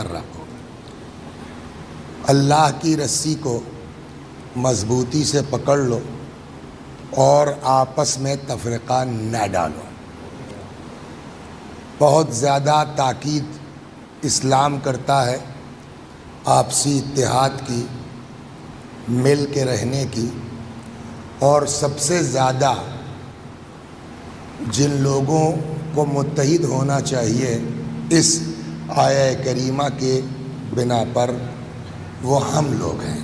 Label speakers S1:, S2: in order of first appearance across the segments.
S1: رکھو، اللہ کی رسی کو مضبوطی سے پکڑ لو اور آپس میں تفرقہ نہ ڈالو۔ بہت زیادہ تاکید اسلام کرتا ہے آپسی اتحاد کی، مل کے رہنے کی، اور سب سے زیادہ جن لوگوں کو متحد ہونا چاہیے اس آیہ کریمہ کے بنا پر وہ ہم لوگ ہیں۔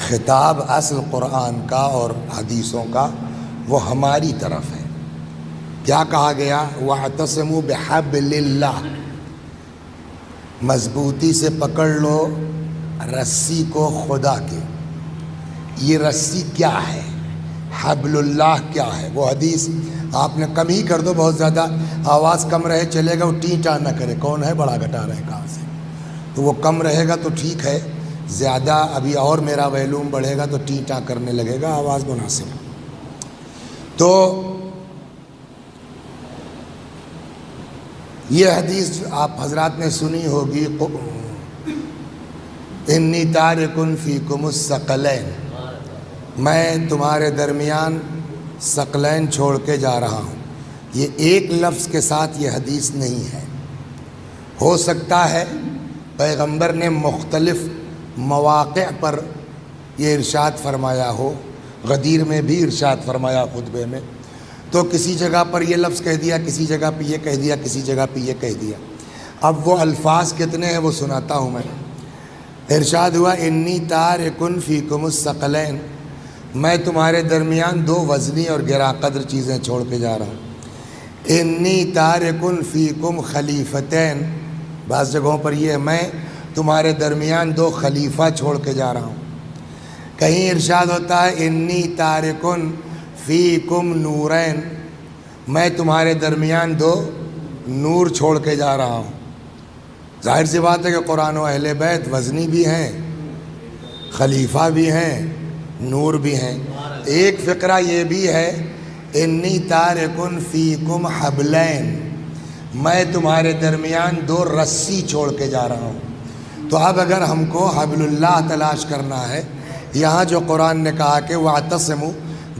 S1: خطاب اصل قرآن کا اور حدیثوں کا وہ ہماری طرف ہے۔ کیا کہا گیا؟ وَاعْتَصِمُوا بِحَبْلِ اللَّهِ، مضبوطی سے پکڑ لو رسی کو خدا کے۔ یہ رسی کیا ہے؟ حبل اللہ کیا ہے؟ وہ حدیث آپ نے کم ہی کر دو، بہت زیادہ آواز کم رہے چلے گا، وہ ٹی ٹا نہ کرے، کون ہے بڑا گھٹا رہے کہاں سے، تو وہ کم رہے گا تو ٹھیک ہے، زیادہ ابھی اور میرا ویلوم بڑھے گا تو ٹی ٹا کرنے لگے گا، آواز مناسب۔ تو یہ حدیث آپ حضرات نے سنی ہوگی، انی تارکن فیکم الثقلین، میں تمہارے درمیان ثقلین چھوڑ کے جا رہا ہوں۔ یہ ایک لفظ کے ساتھ یہ حدیث نہیں ہے۔ ہو سکتا ہے پیغمبر نے مختلف مواقع پر یہ ارشاد فرمایا ہو، غدیر میں بھی ارشاد فرمایا خطبے میں، تو کسی جگہ پر یہ لفظ کہہ دیا، کسی جگہ پہ یہ کہہ دیا، کسی جگہ پہ یہ کہہ دیا۔ اب وہ الفاظ کتنے ہیں وہ سناتا ہوں میں۔ ارشاد ہوا انی تارکن فیکم الثقلین، میں تمہارے درمیان دو وزنی اور گرا قدر چیزیں چھوڑ کے جا رہا ہوں۔ انی تارکن فیکم خلیفتین، بعض جگہوں پر یہ ہے میں تمہارے درمیان دو خلیفہ چھوڑ کے جا رہا ہوں۔ کہیں ارشاد ہوتا ہے انی تارکن فیکم نورین، میں تمہارے درمیان دو نور چھوڑ کے جا رہا ہوں۔ ظاہر سی بات ہے کہ قرآن و اہل بیت وزنی بھی ہیں، خلیفہ بھی ہیں، نور بھی ہیں۔ ایک فقرہ یہ بھی ہے انی تارکن فیکم حبلین، میں تمہارے درمیان دو رسی چھوڑ کے جا رہا ہوں۔ تو اب اگر ہم کو حبل اللہ تلاش کرنا ہے، یہاں جو قرآن نے کہا کہ وَاعْتَصِمُوا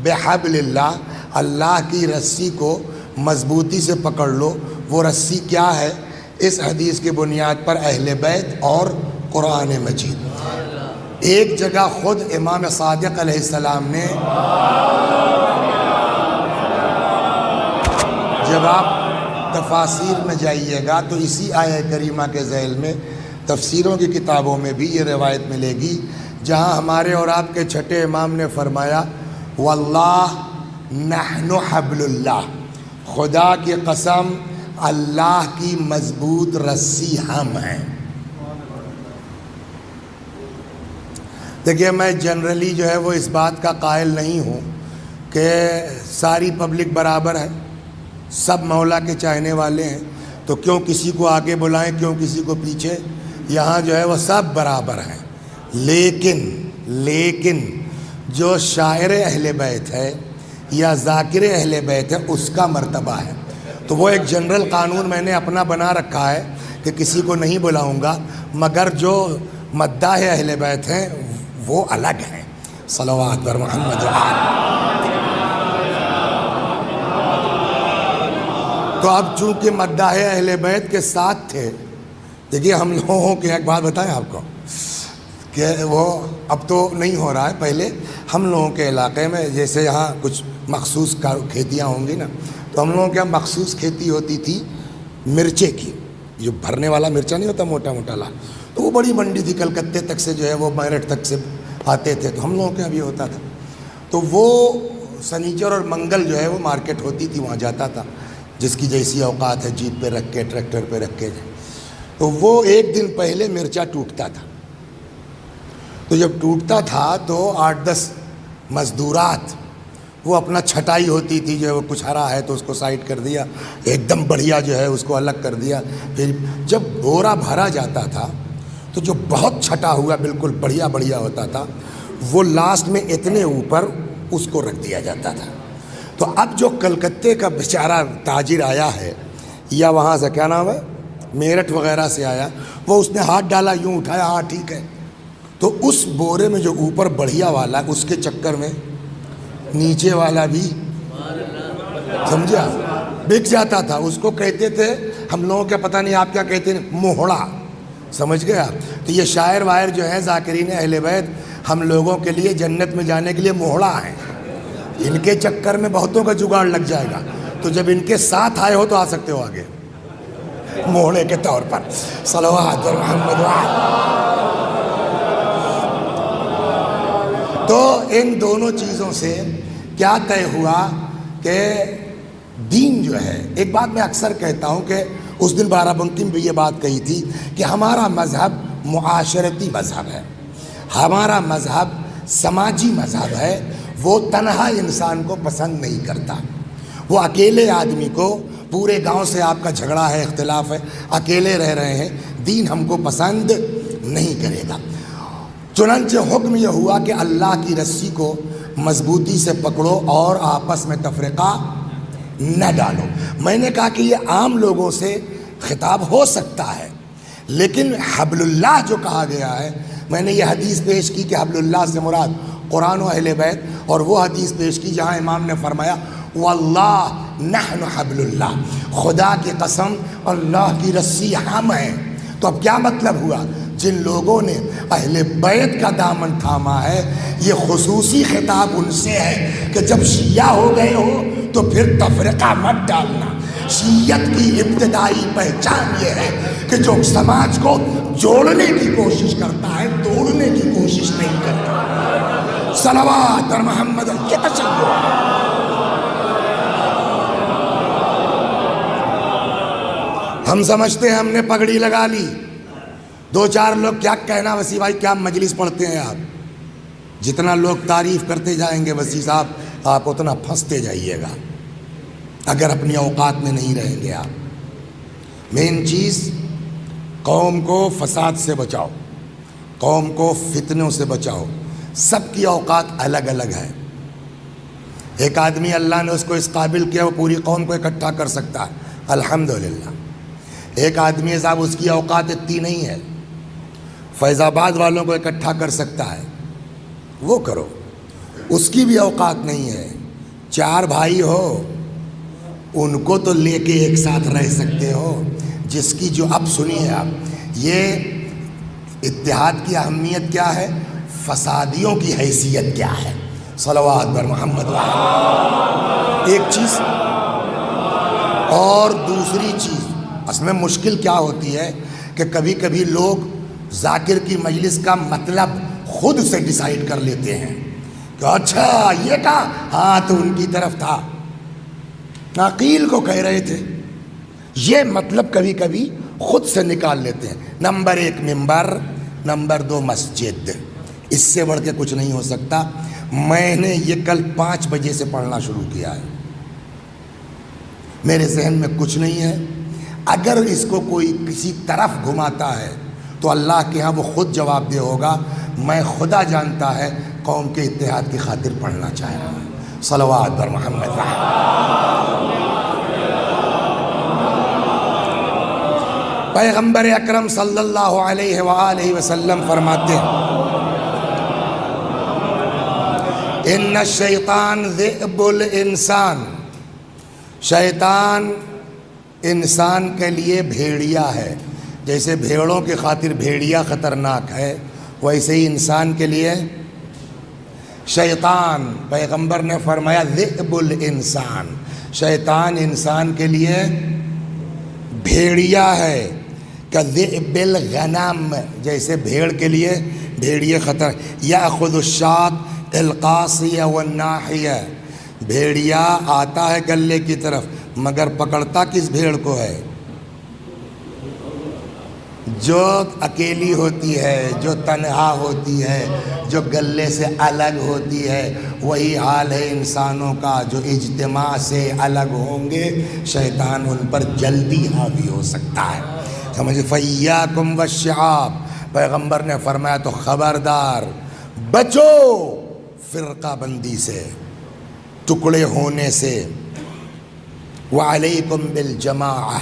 S1: بِحَبْلِ اللَّهِ، اللہ کی رسی کو مضبوطی سے پکڑ لو، وہ رسی کیا ہے؟ اس حدیث کی بنیاد پر اہل بیت اور قرآن مجید۔ ایک جگہ خود امام صادق علیہ السلام نے، جب آپ تفاسیر میں جائیے گا تو اسی آیہ کریمہ کے ذیل میں تفسیروں کی کتابوں میں بھی یہ روایت ملے گی، جہاں ہمارے اور آپ کے چھٹے امام نے فرمایا واللہ نحن حبل اللہ، خدا کی قسم اللہ کی مضبوط رسی ہم ہیں۔ دیکھیے میں جنرلی جو ہے وہ اس بات کا قائل نہیں ہوں کہ ساری پبلک برابر ہے، سب مولا کے چاہنے والے ہیں، تو کیوں کسی کو آگے بلائیں، کیوں کسی کو پیچھے، یہاں جو ہے وہ سب برابر ہیں۔ لیکن جو شاعر اہل بیت ہے یا ذاکر اہل بیت ہے اس کا مرتبہ ہے، تو وہ ایک جنرل قانون میں نے اپنا بنا رکھا ہے کہ کسی کو نہیں بلاؤں گا، مگر جو مداح اہل بیت ہیں وہ الگ ہیں۔ صلوات بر محمد تو اب چونکہ مداح اہل بیت کے ساتھ تھے، دیکھیے ہم لوگوں کی ایک بات بتائیں آپ کو کہ وہ اب تو نہیں ہو رہا ہے، پہلے ہم لوگوں کے علاقے میں جیسے یہاں کچھ مخصوص کھیتیاں ہوں گی نا، تو ہم لوگوں کے یہاں مخصوص کھیتی ہوتی تھی مرچے کی، جو بھرنے والا مرچا نہیں ہوتا موٹا موٹا لال، تو وہ بڑی منڈی تھی، کلکتے تک سے جو ہے وہ میرٹھ تک سے آتے تھے، تو ہم لوگوں کے یہاں بھی ہوتا تھا۔ تو وہ سنیچر اور منگل جو ہے وہ مارکیٹ ہوتی تھی، وہاں جاتا تھا، جس کی جیسی اوقات ہے، جیپ پہ رکھ کے ٹریکٹر پہ رکھ کے، تو وہ ایک دن پہلے مرچا ٹوٹتا تھا، تو جب ٹوٹتا تھا تو 8-10 مزدورات وہ اپنا چھٹائی ہوتی تھی، جو ہے وہ کچھ ہرا ہے تو اس کو سائڈ کر دیا، ایک دم بڑھیا جو ہے اس کو الگ کر دیا، پھر جب بورا بھرا جاتا تھا تو جو بہت چھٹا ہوا بالکل بڑھیا بڑھیا ہوتا تھا وہ لاسٹ میں اتنے اوپر اس کو رکھ دیا جاتا تھا۔ تو اب جو کلکتے کا بیچارہ تاجر آیا ہے یا وہاں سے کیا نام ہے میرٹھ وغیرہ سے آیا، وہ اس نے ہاتھ ڈالا، یوں اٹھایا، ہاں ٹھیک ہے، تو اس بورے میں جو اوپر بڑھیا والا اس کے چکر میں نیچے والا بھی سمجھا بک جاتا تھا. اس کو کہتے تھے، ہم لوگوں کا پتہ نہیں آپ کیا کہتے ہیں، موہڑا. سمجھ گیا؟ تو یہ شاعر وائر جو ہیں ذاکرین اہل بیت ہم لوگوں کے لیے جنت میں جانے کے لیے موہڑا ہیں. ان کے چکر میں بہتوں کا جگاڑ لگ جائے گا، تو جب ان کے ساتھ آئے ہو تو آ سکتے ہو آگے موہڑے کے طور پر. صلوات محمد تو ان دونوں چیزوں سے کیا طے ہوا کہ دین جو ہے، ایک بات میں اکثر کہتا ہوں کہ اس دن بارہ بنکی میں بھی یہ بات کہی تھی کہ ہمارا مذہب معاشرتی مذہب ہے، ہمارا مذہب سماجی مذہب ہے. وہ تنہا انسان کو پسند نہیں کرتا، وہ اکیلے آدمی کو، پورے گاؤں سے آپ کا جھگڑا ہے، اختلاف ہے، اکیلے رہ رہے ہیں، دین ہم کو پسند نہیں کرے گا. چنانچہ حکم یہ ہوا کہ اللہ کی رسی کو مضبوطی سے پکڑو اور آپس میں تفرقہ نہ ڈالو. میں نے کہا کہ یہ عام لوگوں سے خطاب ہو سکتا ہے، لیکن حبل اللہ جو کہا گیا ہے، میں نے یہ حدیث پیش کی کہ حبل اللہ سے مراد قرآن و اہل بیت، اور وہ حدیث پیش کی جہاں امام نے فرمایا واللہ نحن حبل اللہ، خدا کی قسم اللہ کی رسی ہم ہیں. تو اب کیا مطلب ہوا؟ جن لوگوں نے اہل بیت کا دامن تھاما ہے، یہ خصوصی خطاب ان سے ہے کہ جب شیعہ ہو گئے ہو تو پھر تفرقہ مت ڈالنا. شیعت کی ابتدائی پہچان یہ ہے کہ جو سماج کو جوڑنے کی کوشش کرتا ہے، توڑنے کی کوشش نہیں کرتا. صلوات اور محمد یہ تشیع. ہم سمجھتے ہیں ہم نے پگڑی لگا لی، دو چار لوگ کیا کہنا وسیع بھائی، کیا مجلس پڑھتے ہیں آپ، جتنا لوگ تعریف کرتے جائیں گے وسیع صاحب آپ اتنا پھنستے جائیے گا اگر اپنی اوقات میں نہیں رہیں گے. آپ مین چیز قوم کو فساد سے بچاؤ، قوم کو فتنوں سے بچاؤ. سب کی اوقات الگ الگ ہے. ایک آدمی اللہ نے اس کو اس قابل کیا وہ پوری قوم کو اکٹھا کر سکتا ہے، الحمدللہ. ایک آدمی صاحب اس کی اوقات اتنی نہیں ہے، فیض آباد والوں کو اکٹھا کر سکتا ہے، وہ کرو. اس کی بھی اوقات نہیں ہے. چار بھائی ہو ان کو تو لے کے ایک ساتھ رہ سکتے ہو. جس کی جو اب سنیے آپ، یہ اتحاد کی اہمیت کیا ہے، فسادیوں کی حیثیت کیا ہے. صلوات بر محمد ایک چیز. اور دوسری چیز، اصل میں مشکل کیا ہوتی ہے کہ کبھی کبھی لوگ ذاکر کی مجلس کا مطلب خود سے ڈیسائیڈ کر لیتے ہیں کہ اچھا یہ کہا، ہاں تو ان کی طرف تھا، ناقیل کو کہہ رہے تھے. یہ مطلب کبھی کبھی خود سے نکال لیتے ہیں. نمبر ایک ممبر، نمبر دو مسجد. اس سے بڑھ کے کچھ نہیں ہو سکتا. میں نے یہ کل 5 بجے سے پڑھنا شروع کیا ہے، میرے ذہن میں کچھ نہیں ہے. اگر اس کو کوئی کسی طرف گھماتا ہے تو اللہ کے ہاں وہ خود جواب دہ ہوگا. میں خدا جانتا ہے قوم کے اتحاد کی خاطر پڑھنا چاہ رہا ہوں. صلوات بر محمد. پیغمبر اکرم صلی اللہ علیہ وآلہ وسلم فرماتے ہیں ان الشیطان ذئب الانسان، شیطان انسان کے لیے بھیڑیا ہے. جیسے بھیڑوں کی خاطر بھیڑیا خطرناک ہے، ویسے ہی انسان کے لیے شیطان، پیغمبر نے فرمایا ذئب الانسان، شیطان انسان کے لیے بھیڑیا ہے. کذئب الغنم، جیسے بھیڑ کے لیے بھیڑیے خطر. یأخذ الشاة القاصیہ والناحیہ، بھیڑیا آتا ہے گلے کی طرف مگر پکڑتا کس بھیڑ کو ہے؟ جو اکیلی ہوتی ہے، جو تنہا ہوتی ہے، جو گلے سے الگ ہوتی ہے. وہی حال ہے انسانوں کا جو اجتماع سے الگ ہوں گے، شیطان ان پر جلدی حاوی ہو سکتا ہے. سمجھ فَإِيَّاكُمْ وَالشِّعَابَ، پیغمبر نے فرمایا تو خبردار بچو فرقہ بندی سے، ٹکڑے ہونے سے. وَعَلَيْكُمْ بِالْجَمَاعَةِ،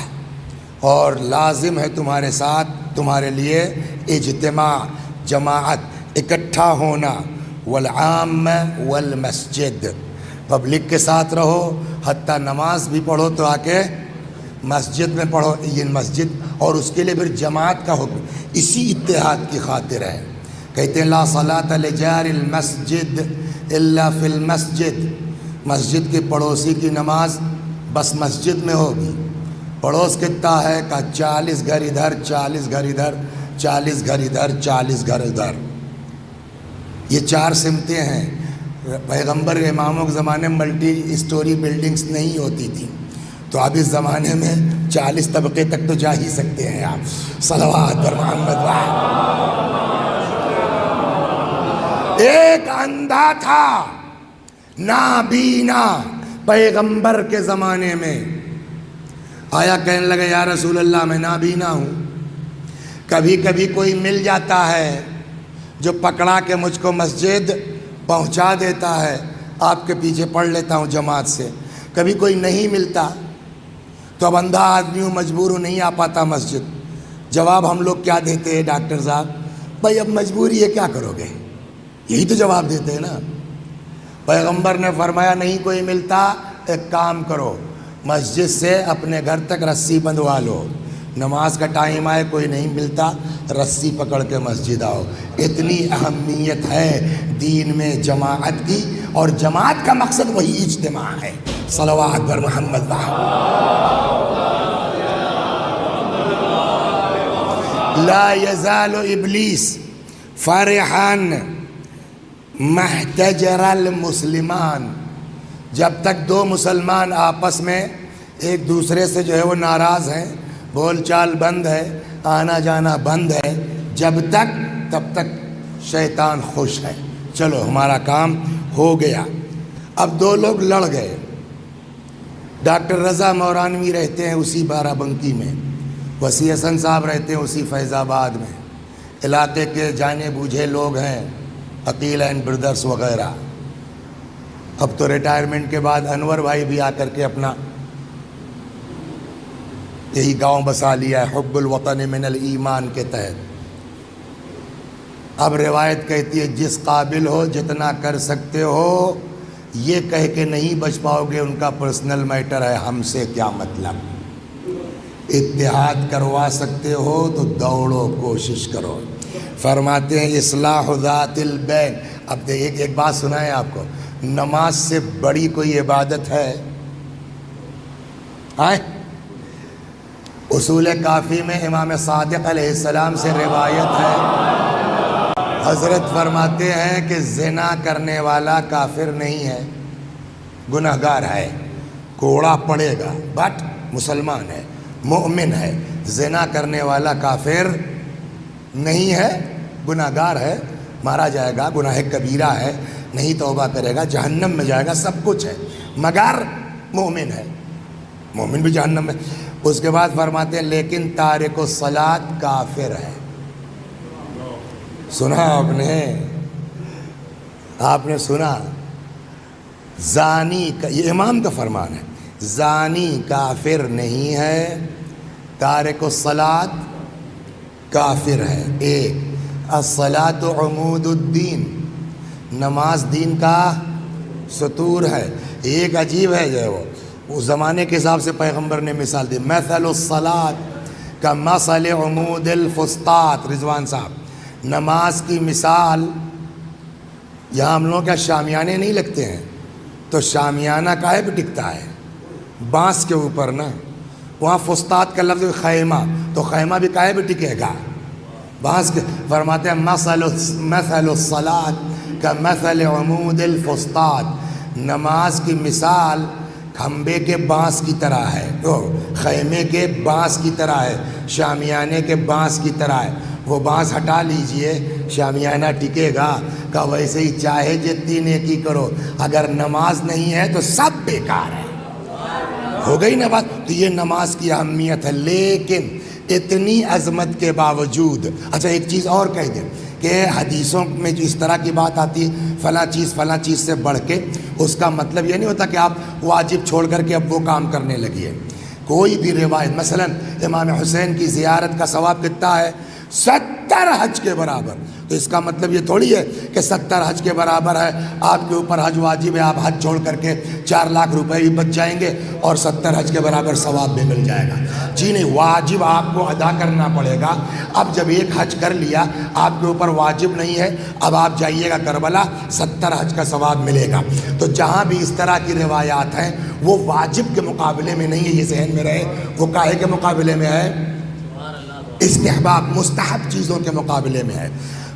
S1: اور لازم ہے تمہارے ساتھ تمہارے لیے اجتماع، جماعت، اکٹھا ہونا، والعام والمسجد، پبلک کے ساتھ رہو، حتیٰ نماز بھی پڑھو تو آ کے مسجد میں پڑھو، یہ مسجد، اور اس کے لیے پھر جماعت کا حکم اسی اتحاد کی خاطر ہے۔ کہتے ہیں لا صلاۃ لجار المسجد الا فی المسجد، مسجد کے پڑوسی کی نماز بس مسجد میں ہوگی۔ پڑوس کتنا ہے؟ کہ 40 گھر ادھر، 40 گھر ادھر، 40 گھر ادھر، 40 گھر ادھر، یہ 4 سمتیں ہیں۔ پیغمبر اماموں کے زمانے میں ملٹی اسٹوری بلڈنگز نہیں ہوتی تھیں، تو اب اس زمانے میں 40 طبقے تک تو جا ہی سکتے ہیں آپ۔ صلوات پر محمد ایک اندھا تھا نابینا پیغمبر کے زمانے میں، آیا کہنے لگا یا رسول اللہ میں نابینا ہوں، کبھی کبھی کوئی مل جاتا ہے جو پکڑا کے مجھ کو مسجد پہنچا دیتا ہے، آپ کے پیچھے پڑھ لیتا ہوں جماعت سے، کبھی کوئی نہیں ملتا تو اب اندھا آدمی ہوں، مجبور ہوں، نہیں آ پاتا مسجد۔ جواب ہم لوگ کیا دیتے ہیں ڈاکٹر صاحب؟ بھائی اب مجبوری ہے، کیا کرو گے؟ یہی تو جواب دیتے ہیں نا۔ پیغمبر نے فرمایا نہیں کوئی ملتا، ایک کام کرو، مسجد سے اپنے گھر تک رسی بندھوا لو، نماز کا ٹائم آئے کوئی نہیں ملتا، رسی پکڑ کے مسجد آؤ۔ اتنی اہمیت ہے دین میں جماعت کی، اور جماعت کا مقصد وہی اجتماع ہے۔ صلوات پر محمد لا یزال ابلیس فرحان محتجر المسلمان، جب تک 2 مسلمان آپس میں ایک دوسرے سے جو ہے وہ ناراض ہیں، بول چال بند ہے، آنا جانا بند ہے، جب تک تب تک شیطان خوش ہے، چلو ہمارا کام ہو گیا۔ اب 2 لوگ لڑ گئے، ڈاکٹر رضا مورانوی رہتے ہیں اسی بارہ بنکی میں، وسیع حسن صاحب رہتے ہیں اسی فیض آباد میں، علاقے کے جانے بوجھے لوگ ہیں، عقیل اینڈ بردرس وغیرہ۔ اب تو ریٹائرمنٹ کے بعد انور بھائی بھی آ کر کے اپنا یہی گاؤں بسا لیا ہے، حب الوطن من الایمان کے تحت۔ اب روایت کہتی ہے جس قابل ہو جتنا کر سکتے ہو، یہ کہہ کے نہیں بچ پاؤ گے، ان کا پرسنل میٹر ہے، ہم سے کیا مطلب۔ اتحاد کروا سکتے ہو تو دوڑو، کوشش کرو۔ فرماتے ہیں اصلاح ذات البین۔ اب ایک بات سنائیں آپ کو، نماز سے بڑی کوئی عبادت ہے؟ اصول کافی میں امام صادق علیہ السلام سے روایت ہے، حضرت فرماتے ہیں کہ زنا کرنے والا کافر نہیں ہے، گنہگار ہے، کوڑا پڑے گا، بٹ مسلمان ہے، مومن ہے۔ زنا کرنے والا کافر نہیں ہے، گنہگار ہے، مارا جائے گا، گناہ کبیرہ ہے، نہیں توبہ کرے گا جہنم میں جائے گا، سب کچھ ہے، مگر مومن ہے، مومن بھی جہنم میں۔ اس کے بعد فرماتے ہیں لیکن تارک الصلاۃ کافر ہے۔ سنا آپ نے سنا، زانی کا، یہ امام کا فرمان ہے، زانی کافر نہیں ہے، تارک الصلاۃ کافر ہے۔ ایک الصلاۃ عمود الدین، نماز دین کا ستور ہے۔ ایک عجیب ہے جو وہ اس زمانے کے حساب سے پیغمبر نے مثال دی، مثل الصلاۃ کا مثل عمود الفسطاط۔ رضوان صاحب، نماز کی مثال، یہاں ہم لوگوں کا شامیانے نہیں لگتے ہیں، تو شامیانہ کاہے پہ ٹکتا ہے؟ بانس کے اوپر نا، وہاں فسطاط کا لفظ خیمہ، تو خیمہ بھی کاہے پہ ٹکے گا؟ بانس کے۔ فرماتے ہیں مثل الصلاۃ کا مثل عمود الفسطاط، نماز کی مثال کھمبے کے بانس کی طرح ہے، خیمے کے بانس کی طرح ہے، شامیانے کے بانس کی طرح ہے۔ وہ بانس ہٹا لیجئے، شامیانہ ٹکے گا۔ کہ ویسے ہی چاہے جتنی نیکی کرو، اگر نماز نہیں ہے تو سب بیکار ہے۔ ہو گئی نا بات؟ تو یہ نماز کی اہمیت ہے، لیکن اتنی عظمت کے باوجود، اچھا ایک چیز اور کہہ دیں کہ حدیثوں میں جو اس طرح کی بات آتی ہے فلاں چیز سے بڑھ کے، اس کا مطلب یہ نہیں ہوتا کہ آپ واجب چھوڑ کر کے اب وہ کام کرنے لگیے۔ کوئی بھی روایت، مثلا امام حسین کی زیارت کا ثواب کتنا ہے؟ 70 حج کے برابر. تو اس کا مطلب یہ تھوڑی ہے کہ 70 حج کے برابر ہے، آپ کے اوپر حج واجب ہے، آپ حج چھوڑ کر کے 4 لاکھ روپے بھی بچ جائیں گے اور 70 حج کے برابر ثواب بھی مل جائے گا. جی نہیں، واجب آپ کو ادا کرنا پڑے گا. اب جب ایک حج کر لیا، آپ کے اوپر واجب نہیں ہے، اب آپ جائیے گا کربلا، 70 حج کا ثواب ملے گا. تو جہاں بھی اس طرح کی روایات ہیں وہ واجب کے مقابلے میں نہیں ہے، یہ ذہن میں رہے. وہ کاہے کے مقابلے میں ہے؟ استحباب، مستحب چیزوں کے مقابلے میں ہے.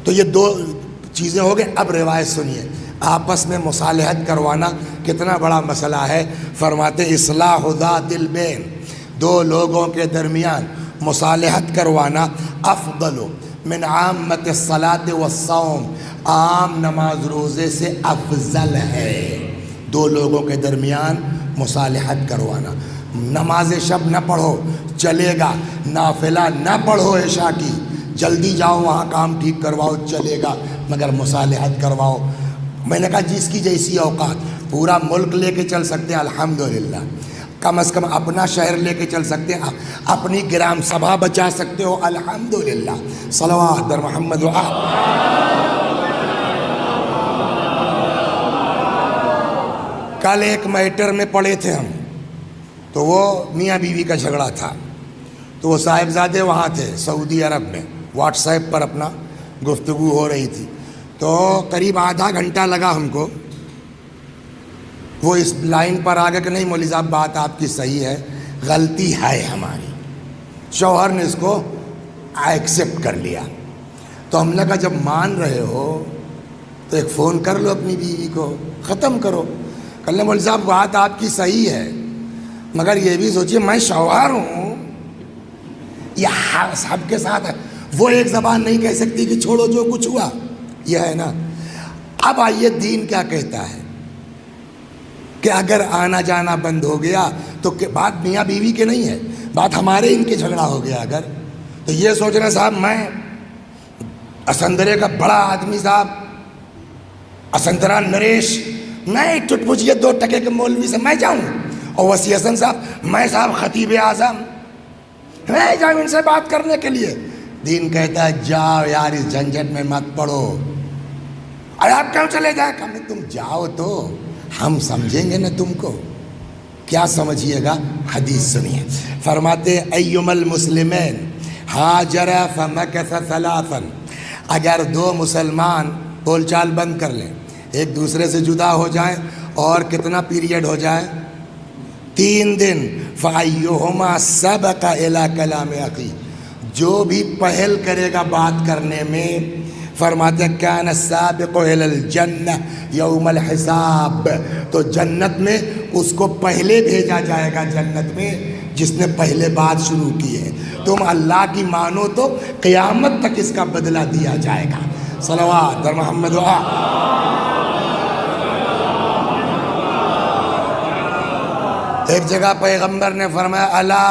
S1: تو یہ 2 چیزیں ہو گئے. اب روایت سنیے، آپس میں مصالحت کروانا کتنا بڑا مسئلہ ہے. فرماتے اصلاح ذات البین، 2 لوگوں کے درمیان مصالحت کروانا افضل من عامۃ الصلاۃ والصوم، عام نماز روزے سے افضل ہے. 2 لوگوں کے درمیان مصالحت کروانا. نماز شب نہ پڑھو چلے گا، نافلہ نہ پڑھو عشاء کی، جلدی جاؤ وہاں کام ٹھیک کرواؤ چلے گا، مگر مصالحت کرواؤ. میں نے کہا جس کی جیسی اوقات، پورا ملک لے کے چل سکتے ہیں الحمدللہ، کم از کم اپنا شہر لے کے چل سکتے ہیں، اپنی گرام سبھا بچا سکتے ہو الحمدللہ. صلوات در محمد و کل ایک میٹر میں پڑے تھے ہم، تو وہ میاں بیوی کا جھگڑا تھا. تو وہ صاحبزادے وہاں تھے سعودی عرب میں، واٹس ایپ پر اپنا گفتگو ہو رہی تھی. تو قریب آدھا گھنٹہ لگا ہم کو. وہ اس لائن پر آ گیا کہ نہیں مولوی صاحب بات آپ کی صحیح ہے، غلطی ہے ہماری. شوہر نے اس کو ایکسیپٹ کر لیا. تو ہم نے کہا جب مان رہے ہو تو ایک فون کر لو اپنی بیوی کو، ختم کرو. کل مولوی صاحب بات آپ کی صحیح ہے، مگر یہ بھی سوچیے میں شوہر ہوں، یہ سب کے ساتھ ہے. وہ ایک زبان نہیں کہہ سکتی کہ چھوڑو جو کچھ ہوا، یہ ہے نا. اب آئیے دین کیا کہتا ہے کہ اگر آنا جانا بند ہو گیا تو بات میاں بیوی کے نہیں ہے، بات ہمارے ان کے جھگڑا ہو گیا اگر، تو یہ سوچنا صاحب میں اسندرے کا بڑا آدمی صاحب اسندرا نریش، میں چٹپچیے 2 ٹکے کے مولوی سے میں جاؤں، اور وسیع حسن صاحب میں صاحب خطیب اعظم میں جاؤں ان سے بات کرنے کے لیے. دین کہتا ہے جاؤ یار اس جھنجھٹ میں مت پڑو. ارے آپ کیوں چلے جائے؟ کہ تم جاؤ تو ہم سمجھیں گے نا تم کو. کیا سمجھیے گا؟ حدیث سنیے. فرماتے ایما المسلمین ہاجر فمکث ثلاثا، اگر 2 مسلمان بول چال بند کر لیں، ایک دوسرے سے جدا ہو جائیں، اور کتنا پیریڈ ہو جائے؟ 3 دن. فَأَيُّهُمَا سَبَقَ إِلَىٰ كَلَامِ أَخِيهِ، جو بھی پہل کرے گا بات کرنے میں، فرماتے ہیں كَانَ السَّابِقُ إِلَى الْجَنَّةِ يَوْمَ الْحِسَابِ، تو جنت میں اس کو پہلے بھیجا جائے گا، جنت میں جس نے پہلے بات شروع کی ہے. تم اللہ کی مانو تو قیامت تک اس کا بدلہ دیا جائے گا. صلوات در محمد و ایک جگہ پیغمبر نے فرمایا الا،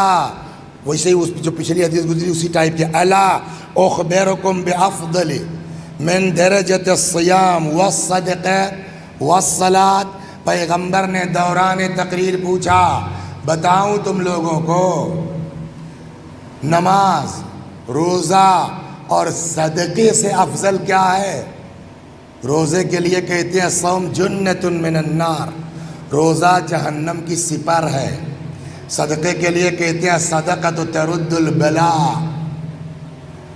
S1: ویسے ہی جو پچھلی حدیث گزری اسی ٹائپ کے، الا اخبرکم بافضل من درجۃ الصیام والصدقہ والصلاۃ. پیغمبر نے دوران تقریر پوچھا بتاؤں تم لوگوں کو نماز، روزہ اور صدقے سے افضل کیا ہے؟ روزے کے لیے کہتے ہیں صوم جنۃ من النار، روزہ جہنم کی سپر ہے. صدقے کے لیے کہتے ہیں صدقۃ ترد البلاء،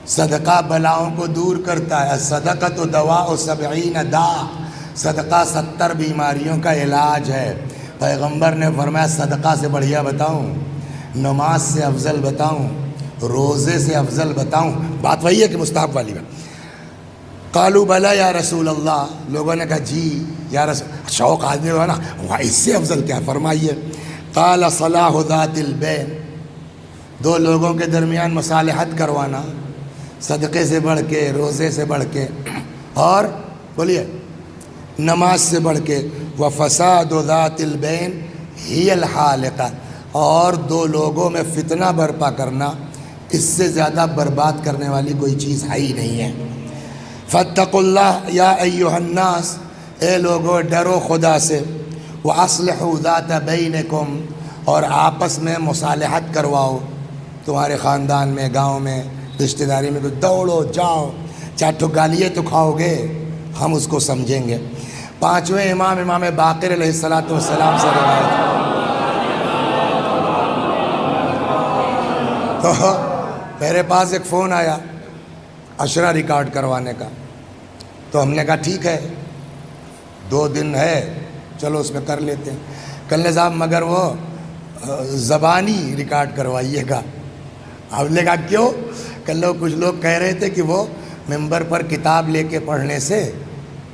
S1: صدقہ بلاؤں کو دور کرتا ہے. صدقۃ دواء 70 داء، صدقہ 70 بیماریوں کا علاج ہے. پیغمبر نے فرمایا صدقہ سے بڑھیا بتاؤں، نماز سے افضل بتاؤں، روزے سے افضل بتاؤں؟ بات وہی ہے کہ مستحب والی بات. قالوا بلا یا رسول اللہ، لوگوں نے کہا جی یا رسول، شوق آدمی ہوا نا، اس سے افضل کیا؟ فرمائیے. قال صلاح ذات البین، 2 لوگوں کے درمیان مصالحت کروانا، صدقے سے بڑھ کے، روزے سے بڑھ کے، اور بولیے نماز سے بڑھ کے. وفساد ذات البین ہی الحالقہ، اور 2 لوگوں میں فتنہ برپا کرنا، اس سے زیادہ برباد کرنے والی کوئی چیز ہے ہی نہیں ہے. فاتقوا اللہ یا ایھا الناس، اے لوگو ڈرو خدا سے. واصلحوا ذات بینکم، اور آپس میں مصالحت کرواؤ، تمہارے خاندان میں، گاؤں میں، رشتہ داری میں، تو دوڑو جاؤ، چاہے تو گالیاں تو کھاؤ گے، ہم اس کو سمجھیں گے۔ پانچویں امام باقر علیہ السلام سے روایت ہے۔ تو میرے پاس ایک فون آیا عشرہ ریکارڈ کروانے کا، تو ہم نے کہا ٹھیک ہے 2 دن ہے، چلو اس میں کر لیتے ہیں۔ کل صاحب مگر وہ زبانی ریکارڈ کروائیے گا۔ ہم نے کہا کیوں؟ کل کچھ لوگ کہہ رہے تھے کہ وہ ممبر پر کتاب لے کے پڑھنے سے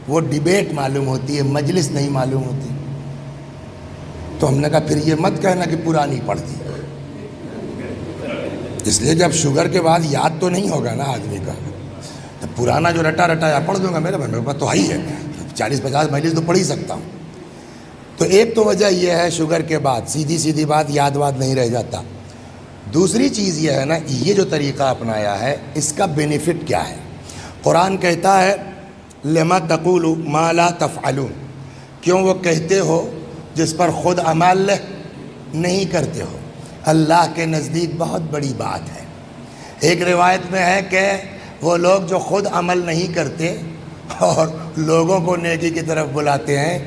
S1: وہ ڈیبیٹ معلوم ہوتی ہے، مجلس نہیں معلوم ہوتی۔ تو ہم نے کہا پھر یہ مت کہنا کہ پرانی پڑھتی، اس لیے جب شوگر کے بعد یاد تو نہیں ہوگا نا آدمی کا، تو پرانا جو رٹا رٹایا پڑھ دوں گا، میرے پاس تو ہی ہے 40-50 مجلس تو پڑھ ہی سکتا ہوں۔ تو ایک تو وجہ یہ ہے شوگر کے بعد سیدھی بات یاد واد نہیں رہ جاتا۔ دوسری چیز یہ ہے نا، یہ جو طریقہ اپنایا ہے اس کا بینیفٹ کیا ہے؟ قرآن کہتا ہے لما تقول ما لا تفعلون، کیوں وہ کہتے ہو جس پر خود عمل نہیں کرتے ہو؟ اللہ کے نزدیک بہت بڑی بات ہے۔ ایک روایت میں ہے کہ وہ لوگ جو خود عمل نہیں کرتے اور لوگوں کو نیکی کی طرف بلاتے ہیں،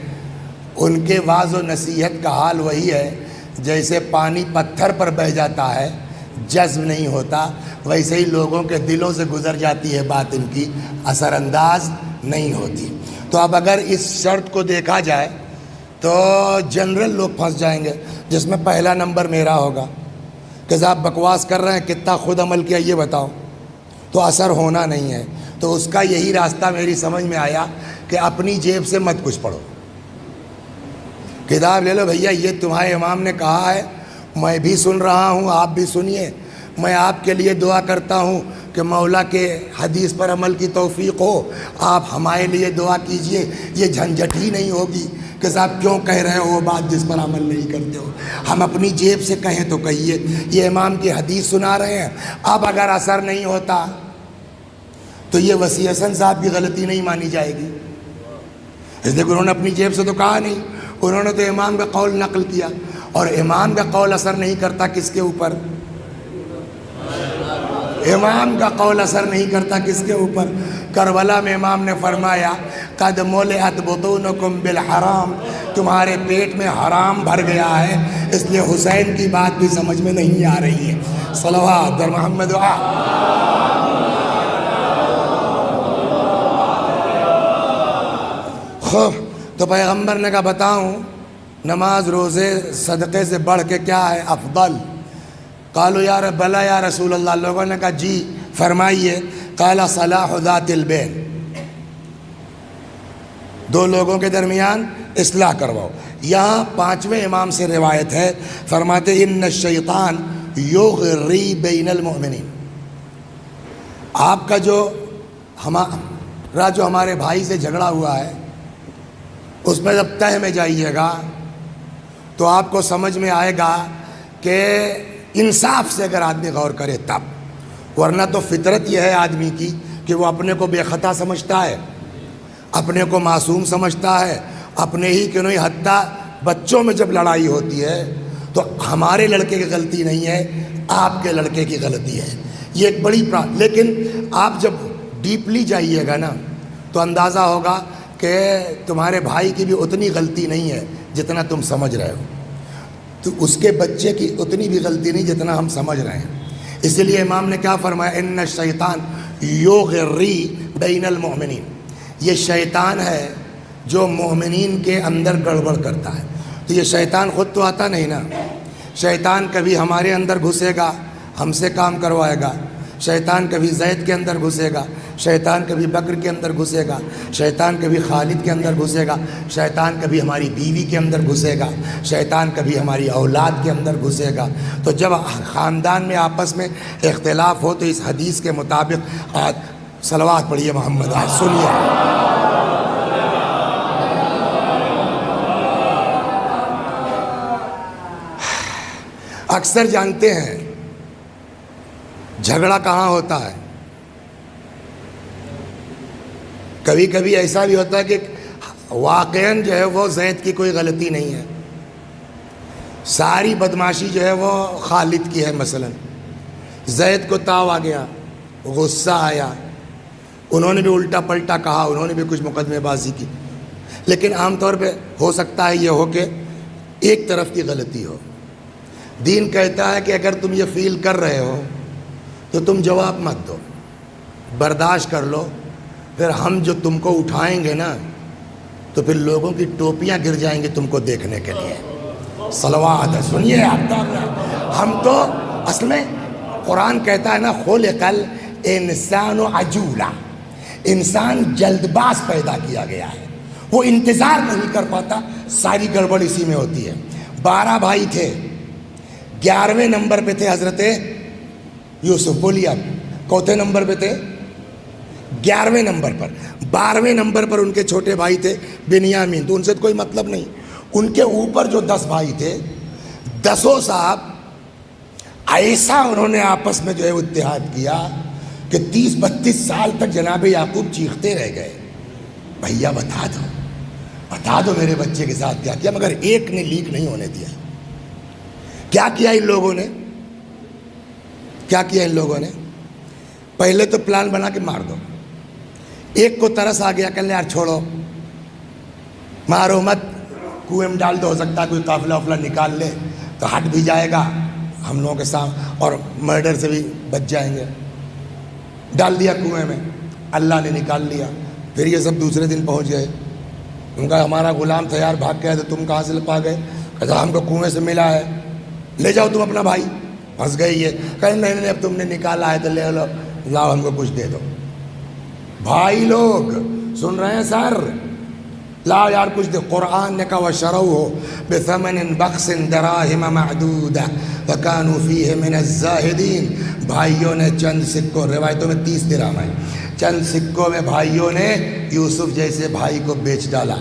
S1: ان کے وعظ و نصیحت کا حال وہی ہے جیسے پانی پتھر پر بہہ جاتا ہے، جذب نہیں ہوتا، ویسے ہی لوگوں کے دلوں سے گزر جاتی ہے بات، ان کی اثر انداز نہیں ہوتی۔ تو اب اگر اس شرط کو دیکھا جائے تو جنرل لوگ پھنس جائیں گے، جس میں پہلا نمبر میرا ہوگا کہ صاحب بکواس کر رہے ہیں، کتنا خود عمل کیا یہ بتاؤ، تو اثر ہونا نہیں ہے۔ تو اس کا یہی راستہ میری سمجھ میں آیا کہ اپنی جیب سے مت کچھ پڑھو، کتاب لے لو بھیا، یہ تمہارے امام نے کہا ہے، میں بھی سن رہا ہوں، آپ بھی سنیے، میں آپ کے لیے دعا کرتا ہوں کہ مولا کے حدیث پر عمل کی توفیق ہو، آپ ہمارے لیے دعا کیجئے، یہ جھنجھٹ ہی نہیں ہوگی کہ صاحب کیوں کہہ رہے ہو وہ بات جس پر عمل نہیں کرتے ہو۔ ہم اپنی جیب سے کہیں تو کہیے، یہ امام کی حدیث سنا رہے ہیں، اب اگر اثر نہیں ہوتا تو یہ وسیع حسن صاحب کی غلطی نہیں مانی جائے گی، اس لیے کہ انہوں نے اپنی جیب سے تو کہا نہیں، انہوں نے تو امام کا قول نقل کیا، اور امام کا قول اثر نہیں کرتا کس کے اوپر؟ امام کا قول اثر نہیں کرتا کس کے اوپر؟ کربلا میں امام نے فرمایا قد ملئت بطونکم بالحرام، تمہارے پیٹ میں حرام بھر گیا ہے، اس لیے حسین کی بات بھی سمجھ میں نہیں آ رہی ہے۔ صلوات در محمد خوب۔ تو پیغمبر نے کہا بتاؤں نماز روزے صدقے سے بڑھ کے کیا ہے افضل؟ قالوا یا رب بلا یا رسول اللہ، لوگوں نے کہا جی فرمائیے، قال صلاح ذات البین، دو لوگوں کے درمیان اصلاح کرواؤ۔ یہاں پانچویں امام سے روایت ہے، فرماتے ان الشیطان یغری بین المؤمنین، آپ کا جو ہمارے بھائی سے جھگڑا ہوا ہے اس میں جب تہ میں جائیے گا تو آپ کو سمجھ میں آئے گا کہ انصاف سے اگر آدمی غور کرے تب، ورنہ تو فطرت یہ ہے آدمی کی کہ وہ اپنے کو بے خطا سمجھتا ہے، اپنے کو معصوم سمجھتا ہے، اپنے ہی کہ نہیں، حتیٰ بچوں میں جب لڑائی ہوتی ہے تو ہمارے لڑکے کی غلطی نہیں ہے، آپ کے لڑکے کی غلطی ہے، یہ ایک بڑی لیکن آپ جب ڈیپلی جائیے گا نا تو اندازہ ہوگا کہ تمہارے بھائی کی بھی اتنی غلطی نہیں ہے جتنا تم سمجھ رہے ہو، تو اس کے بچے کی اتنی بھی غلطی نہیں جتنا ہم سمجھ رہے ہیں۔ اسی لیے امام نے کیا فرمایا، ان الشیطان یغری بین المؤمنین، یہ شیطان ہے جو مومنین کے اندر گڑبڑ کرتا ہے۔ تو یہ شیطان خود تو آتا نہیں نا، شیطان کبھی ہمارے اندر گھسے گا، ہم سے کام کروائے گا، شیطان کبھی زید کے اندر گھسے گا، شیطان کبھی بکر کے اندر گھسے گا، شیطان کبھی خالد کے اندر گھسے گا، شیطان کبھی ہماری بیوی کے اندر گھسے گا، شیطان کبھی ہماری اولاد کے اندر گھسے گا۔ تو جب خاندان میں آپس میں اختلاف ہو تو اس حدیث کے مطابق صلوات پڑھیے محمد، سنیے۔ اکثر جانتے ہیں جھگڑا کہاں ہوتا ہے، کبھی کبھی ایسا بھی ہوتا ہے کہ واقعاً جو ہے وہ زید کی کوئی غلطی نہیں ہے، ساری بدماشی جو ہے وہ خالد کی ہے. مثلا زید کو تاؤ آ گیا, غصہ آیا, انہوں نے بھی الٹا پلٹا کہا, انہوں نے بھی کچھ مقدمے بازی کی. لیکن عام طور پہ ہو سکتا ہے یہ ہو کہ ایک طرف کی غلطی ہو. دین کہتا ہے کہ اگر تم یہ فیل کر رہے ہو تو تم جواب مت دو, برداشت کر لو. پھر ہم جو تم کو اٹھائیں گے نا تو پھر لوگوں کی ٹوپیاں گر جائیں گی تم کو دیکھنے کے لیے. صلوات ہے. سنیے آپ, ہم تو اصل میں قرآن کہتا ہے نا خلق الانسان عجولا, انسان جلد باز پیدا کیا گیا ہے, وہ انتظار نہیں کر پاتا. ساری گڑبڑ اسی میں ہوتی ہے. 12 بھائی تھے, 11ویں نمبر پہ تھے حضرت یوسف. بولیے آپ چوتھے نمبر پہ تھے, 11ویں نمبر پر. 12ویں نمبر پر ان کے چھوٹے بھائی تھے بنیامین, تو ان سے کوئی مطلب نہیں. ان کے اوپر جو 10 بھائی تھے, 10 صاحب ایسا انہوں نے آپس میں جو ہے اتحاد کیا کہ 30-32 سال تک جناب یعقوب چیختے رہ گئے, بھیا بتا دو میرے بچے کے ساتھ کیا کیا. مگر ایک نے لیک نہیں ہونے دیا. کیا کیا ان لوگوں نے, کیا کیا ان لوگوں نے؟ پہلے تو پلان بنا کے مار دو. ایک کو ترس آ گیا, کہ یار چھوڑو, مارو مت, کنویں میں ڈال دو, ہو سکتا ہے کوئی قافلہ وافلہ نکال لے تو ہٹ بھی جائے گا ہم لوگوں کے سامنے, اور مرڈر سے بھی بچ جائیں گے. ڈال دیا کنویں میں, اللہ نے نکال لیا. پھر یہ سب دوسرے دن پہنچ گئے. ان کا ہمارا غلام تھا یار, بھاگ گیا, تو تم کہاں سے پا گئے؟ کہا ہم کو کنویں سے ملا ہے, لے جاؤ تم اپنا بھائی. پھنس گئی ہے. کہیں نہیں, اب تم نے نکالا ہے تو لے لو, لاؤ ہم کو کچھ دے دو. بھائی لوگ سن رہے ہیں سر, لاؤ یار کچھ دے. قرآن نے کہا وَشَرَوْهُ بِثَمَنٍ بَخْسٍ دَرَاهِمَ مَعْدُودَةٍ وَكَانُوا فِيهِ مِنَ الزَّاهِدِينَ. بھائیوں نے چند سکوں, روایتوں میں 30 درہم ہے, چند سکوں میں بھائیوں نے یوسف جیسے بھائی کو بیچ ڈالا.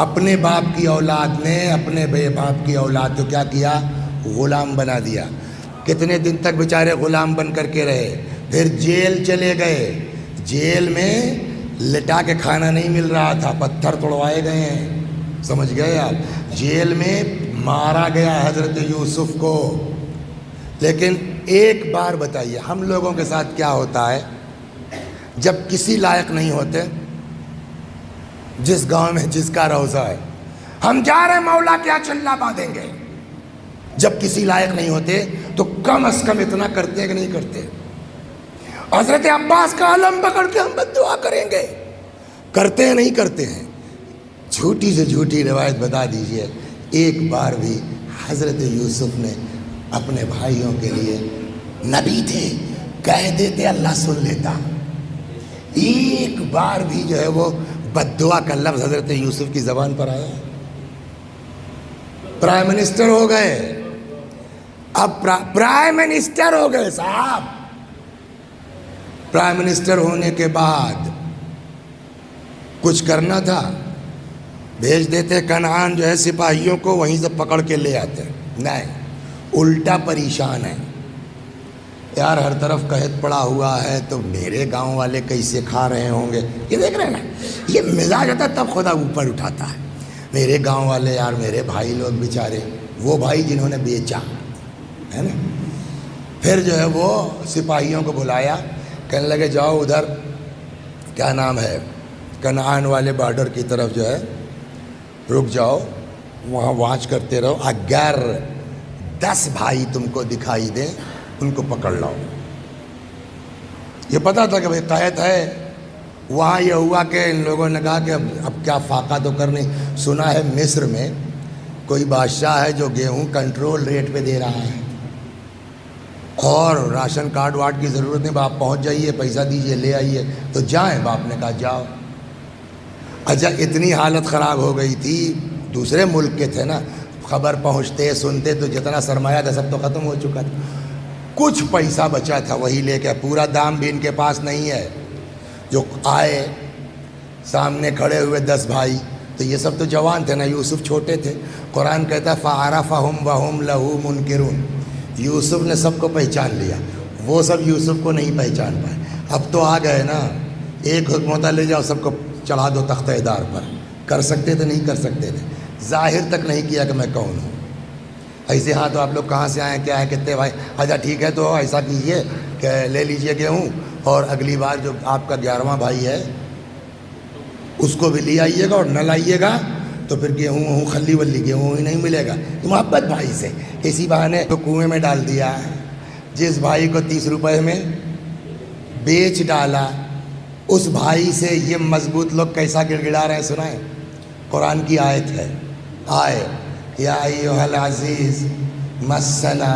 S1: اپنے باپ کی اولاد نے اپنے بے باپ کی اولاد کو کیا کیا؟ غلام بنا دیا. کتنے دن تک بیچارے غلام بن کر کے رہے. پھر جیل چلے گئے. جیل میں لٹا کے کھانا نہیں مل رہا تھا, پتھر توڑوائے گئے ہیں, سمجھ گئے آپ. جیل میں مارا گیا حضرت یوسف کو. لیکن ایک بار بتائیے, ہم لوگوں کے ساتھ کیا ہوتا ہے جب کسی لائق نہیں ہوتے؟ جس گاؤں میں جس کا روزہ ہے, ہم جا رہے مولا کیا چلا باندھیں گے. جب کسی لائق نہیں ہوتے تو کم از کم اتنا کرتے ہیں کہ نہیں کرتے؟ حضرت عباس کا علم پکڑ کے ہم بد دعا کریں گے, کرتے ہیں نہیں کرتے ہیں؟ جھوٹی سے جھوٹی روایت بتا دیجئے, ایک بار بھی حضرت یوسف نے اپنے بھائیوں کے لیے, نبی تھے, کہہ دیتے اللہ سن لیتا, ایک بار بھی جو ہے وہ بد دعا کا لفظ حضرت یوسف کی زبان پر آیا؟ پرائم منسٹر ہو گئے, اب پرائم منسٹر ہو گئے صاحب. پرائم منسٹر ہونے کے بعد کچھ کرنا تھا, بھیج دیتے کنعان جو ہے سپاہیوں کو, وہیں سے پکڑ کے لے آتے. نہیں, الٹا پریشان ہے یار, ہر طرف قحط پڑا ہوا ہے, تو میرے گاؤں والے کیسے کھا رہے ہوں گے. یہ دیکھ رہے ہیں نا, یہ مزاج ہوتا ہے تب خدا اوپر اٹھاتا ہے. میرے گاؤں والے یار, میرے بھائی لوگ بیچارے, وہ بھائی جنہوں نے بیچا ہے نا. پھر جو ہے وہ سپاہیوں کو بلایا, کہنے لگے جاؤ ادھر کیا نام ہے کنعان والے بارڈر کی طرف جو ہے رک جاؤ, وہاں واچ کرتے رہو, اگر 10 بھائی تم کو دکھائی دیں ان کو پکڑ لاؤ. یہ پتہ تھا کہ بھئی قحط ہے. وہاں یہ ہوا کہ ان لوگوں نے کہا کہ اب کیا فاقہ تو کرنے. سنا ہے مصر میں کوئی بادشاہ ہے جو گیہوں کنٹرول ریٹ پہ دے رہا ہے, اور راشن کارڈ واٹ کی ضرورت نہیں, باپ پہنچ جائیے, پیسہ دیجئے, لے آئیے. تو جائیں, باپ نے کہا جاؤ. اچھا, اتنی حالت خراب ہو گئی تھی, دوسرے ملک کے تھے نا, خبر پہنچتے سنتے تو جتنا سرمایہ تھا سب تو ختم ہو چکا تھا. کچھ پیسہ بچا تھا وہی لے کے, پورا دام بھی ان کے پاس نہیں ہے. جو آئے سامنے کھڑے ہوئے 10 بھائی, تو یہ سب تو جوان تھے نا, یوسف چھوٹے تھے. قرآن کہتا ہے فَعَرَفَهُمْ وَهُمْ لَهُ مُنْكِرُونَ. یوسف نے سب کو پہچان لیا, وہ سب یوسف کو نہیں پہچان پائے. اب تو آ گئے نا, ایک حکم ہوتا لے جاؤ سب کو چڑھا دو تختہ دار پر. کر سکتے تھے نہیں کر سکتے تھے, ظاہر تک نہیں کیا کہ میں کون ہوں. ایسے ہاں تو آپ لوگ کہاں سے آئے، کیا ہے، کتنے بھائی؟ اچھا ٹھیک ہے، تو ایسا کیجئے کہ لے لیجئے گیہوں، اور اگلی بار جو آپ کا 11واں بھائی ہے اس کو بھی لے آئیے گا، اور نہ لائیے گا تو پھر گیہوں خلی ولی گیہوں ہی نہیں ملے گا۔ محبت بھائی سے اسی بہانے تو کنویں میں ڈال دیا، جس بھائی کو 30 روپے میں بیچ ڈالا اس بھائی سے یہ مضبوط لوگ کیسا گڑ گڑا رہے ہیں، سنائیں۔ قرآن کی آیت ہے، آئے یا ایھا العزیز مسنا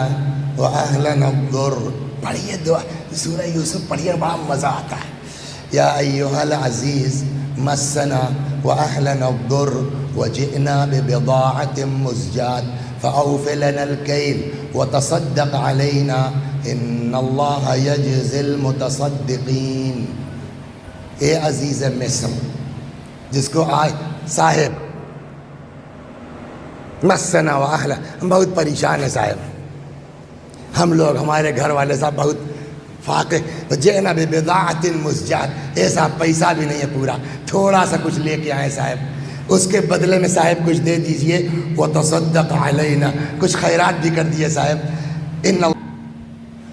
S1: واہلنا الضر، پڑھیے دعا سورہ یوسف پڑھیے، بڑا مزہ آتا ہے۔ یا ایھا العزیز مسنا واہلنا الضر وجئنا ببضاعۃ مزجاۃ فاوف لنا الکیل وتصدق علینا ان اللہ یجزی المتصدقین۔ اے عزیز مصر، جس کو آج صاحب مسنا واہلا، ہم بہت پریشان ہیں صاحب، ہم لوگ ہمارے گھر والے صاحب بہت فاقے، جئنا ببضاعۃ مزجاۃ، ایسا پیسہ بھی نہیں ہے پورا، تھوڑا سا کچھ لے کے آئے صاحب، اس کے بدلے میں صاحب کچھ دے دیجئے، وتصدق علینا، کچھ خیرات بھی کر دیے صاحب، ان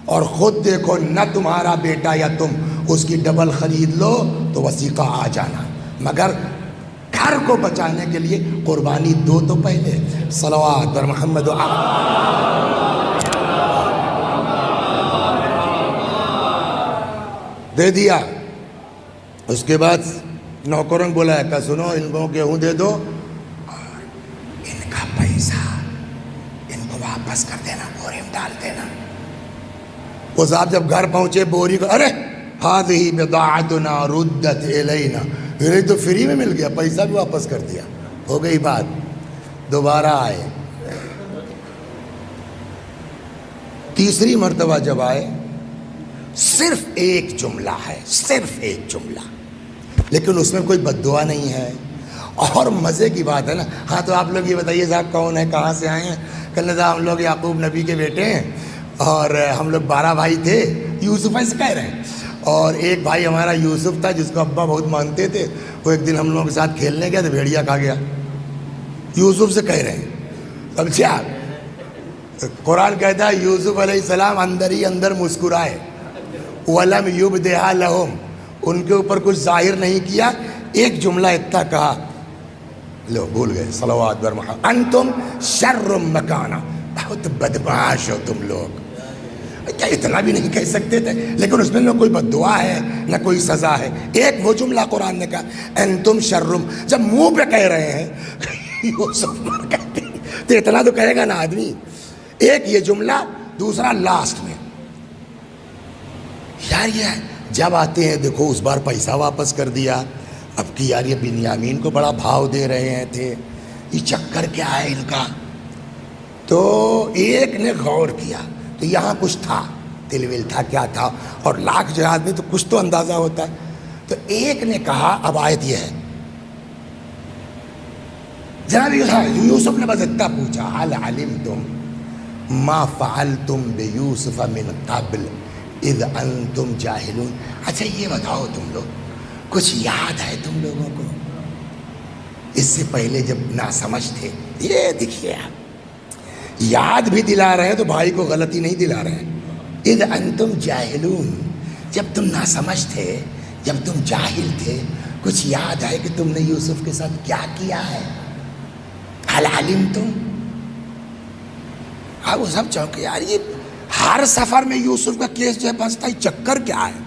S1: اور خود دیکھو نہ تمہارا بیٹا یا تم اس کی ڈبل خرید لو تو وثیقہ آ جانا، مگر گھر کو بچانے کے لیے قربانی دو تو پہلے۔ صلوات پر محمد و دے دیا۔ اس کے بعد نوکروں نے بولا کہ سنو ان کو گیہوں دے دو اور ان کا پیسہ ان کو واپس کر دینا، بوری میں ڈال دینا۔ وہ صاحب جب گھر پہنچے بوری کو، ارے ہذہ بضاعتنا ردت الینا، یہ تو فری میں مل گیا، پیسہ بھی واپس کر دیا، ہو گئی بات۔ دوبارہ آئے، تیسری مرتبہ جب آئے، صرف ایک جملہ ہے، صرف ایک جملہ، لیکن اس میں کوئی بد دعا نہیں ہے۔ اور مزے کی بات ہے نا، ہاں تو آپ لوگ یہ بتائیے صاحب کون ہے، کہاں سے آئے ہیں؟ کہنے صاحب ہم لوگ یعقوب نبی کے بیٹے ہیں، اور ہم لوگ 12 بھائی تھے، یوسف ایسے کہہ رہے ہیں، اور ایک بھائی ہمارا یوسف تھا جس کو ابا بہت مانتے تھے، وہ ایک دن ہم لوگوں کے ساتھ کھیلنے گیا تو بھیڑیا کھا گیا۔ یوسف سے کہہ رہے ہیں، سمجھے آپ؟ قرآن کہتا ہے یوسف علیہ السلام اندر ہی اندر مسکرائے، وَلَمْ يُبْدِهَا لَهُمْ، ان کے اوپر کچھ ظاہر نہیں کیا، ایک جملہ اتنا کہا، لو بھول گئے، صلوات بر محمد، انتم شر مکانا، بہت بدمعاش ہو تم لوگ۔ کیا اتنا بھی نہیں کہہ سکتے تھے؟ لیکن اس میں نہ کوئی بد دعا ہے نہ کوئی سزا ہے، ایک وہ جملہ قرآن نے کہا انتم شرم، جب منہ پہ کہہ رہے ہیں یوسف مر کہتے ہیں تو اتنا تو کہے گا نا آدمی۔ ایک یہ جملہ، دوسرا لاسٹ میں، یار یہ جب آتے ہیں دیکھو اس بار پیسہ واپس کر دیا، اب کی یار یہ بنیامین کو بڑا بھاؤ دے رہے ہیں تھے، یہ چکر کیا ہے ان کا؟ تو ایک نے غور کیا تو یہاں کچھ تھا، تل ول تھا، کیا تھا، اور لاکھ جو آدمی تو کچھ تو اندازہ ہوتا ہے۔ تو ایک نے کہا، اب آیت یہ ہے، جناب یوسف نے بس اتنا پوچھا، هل علمتم ما فعلتم بیوسف من قبل اذ انتم جاہلون، اچھا یہ بتاؤ تم لوگ کچھ یاد ہے تم لوگوں کو اس سے پہلے جب ناسمجھ تھے؟ یہ دیکھیے آپ یاد بھی دلا رہے ہیں تو بھائی کو غلطی نہیں دلا رہے ہیں۔ اذ انتم جاہلون، جب تم ناسمجھ تھے، جب تم جاہل تھے، کچھ یاد ہے کہ تم نے یوسف کے ساتھ کیا کیا ہے؟ هل علمتم؟ اب وہ سب چونکے، یار یہ ہر سفر میں یوسف کا کیس جو ہے پھنستا ہے، چکر کیا ہے؟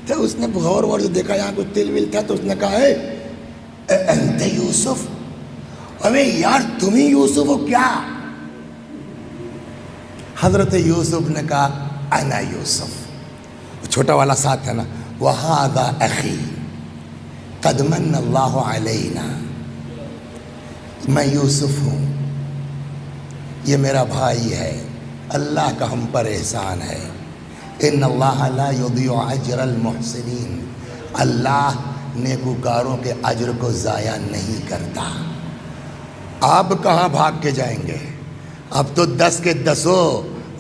S1: تو اس نے غور جو دیکھا یہاں کچھ تل ول تھا تو اس نے کہا ہے انت یوسف، ابے یار تم ہی یوسف ہو کیا؟ حضرت یوسف نے کہا انا یوسف، چھوٹا والا ساتھ ہے نا، وہذا اخی قد من اللہ علینا، میں یوسف ہوں، یہ میرا بھائی ہے، اللہ کا ہم پر احسان ہے، ان اللہ لا یضیع اجر المحسنین، اللہ نیکوکاروں کے اجر کو ضائع نہیں کرتا۔ آپ کہاں بھاگ کے جائیں گے؟ اب تو 10 کے 10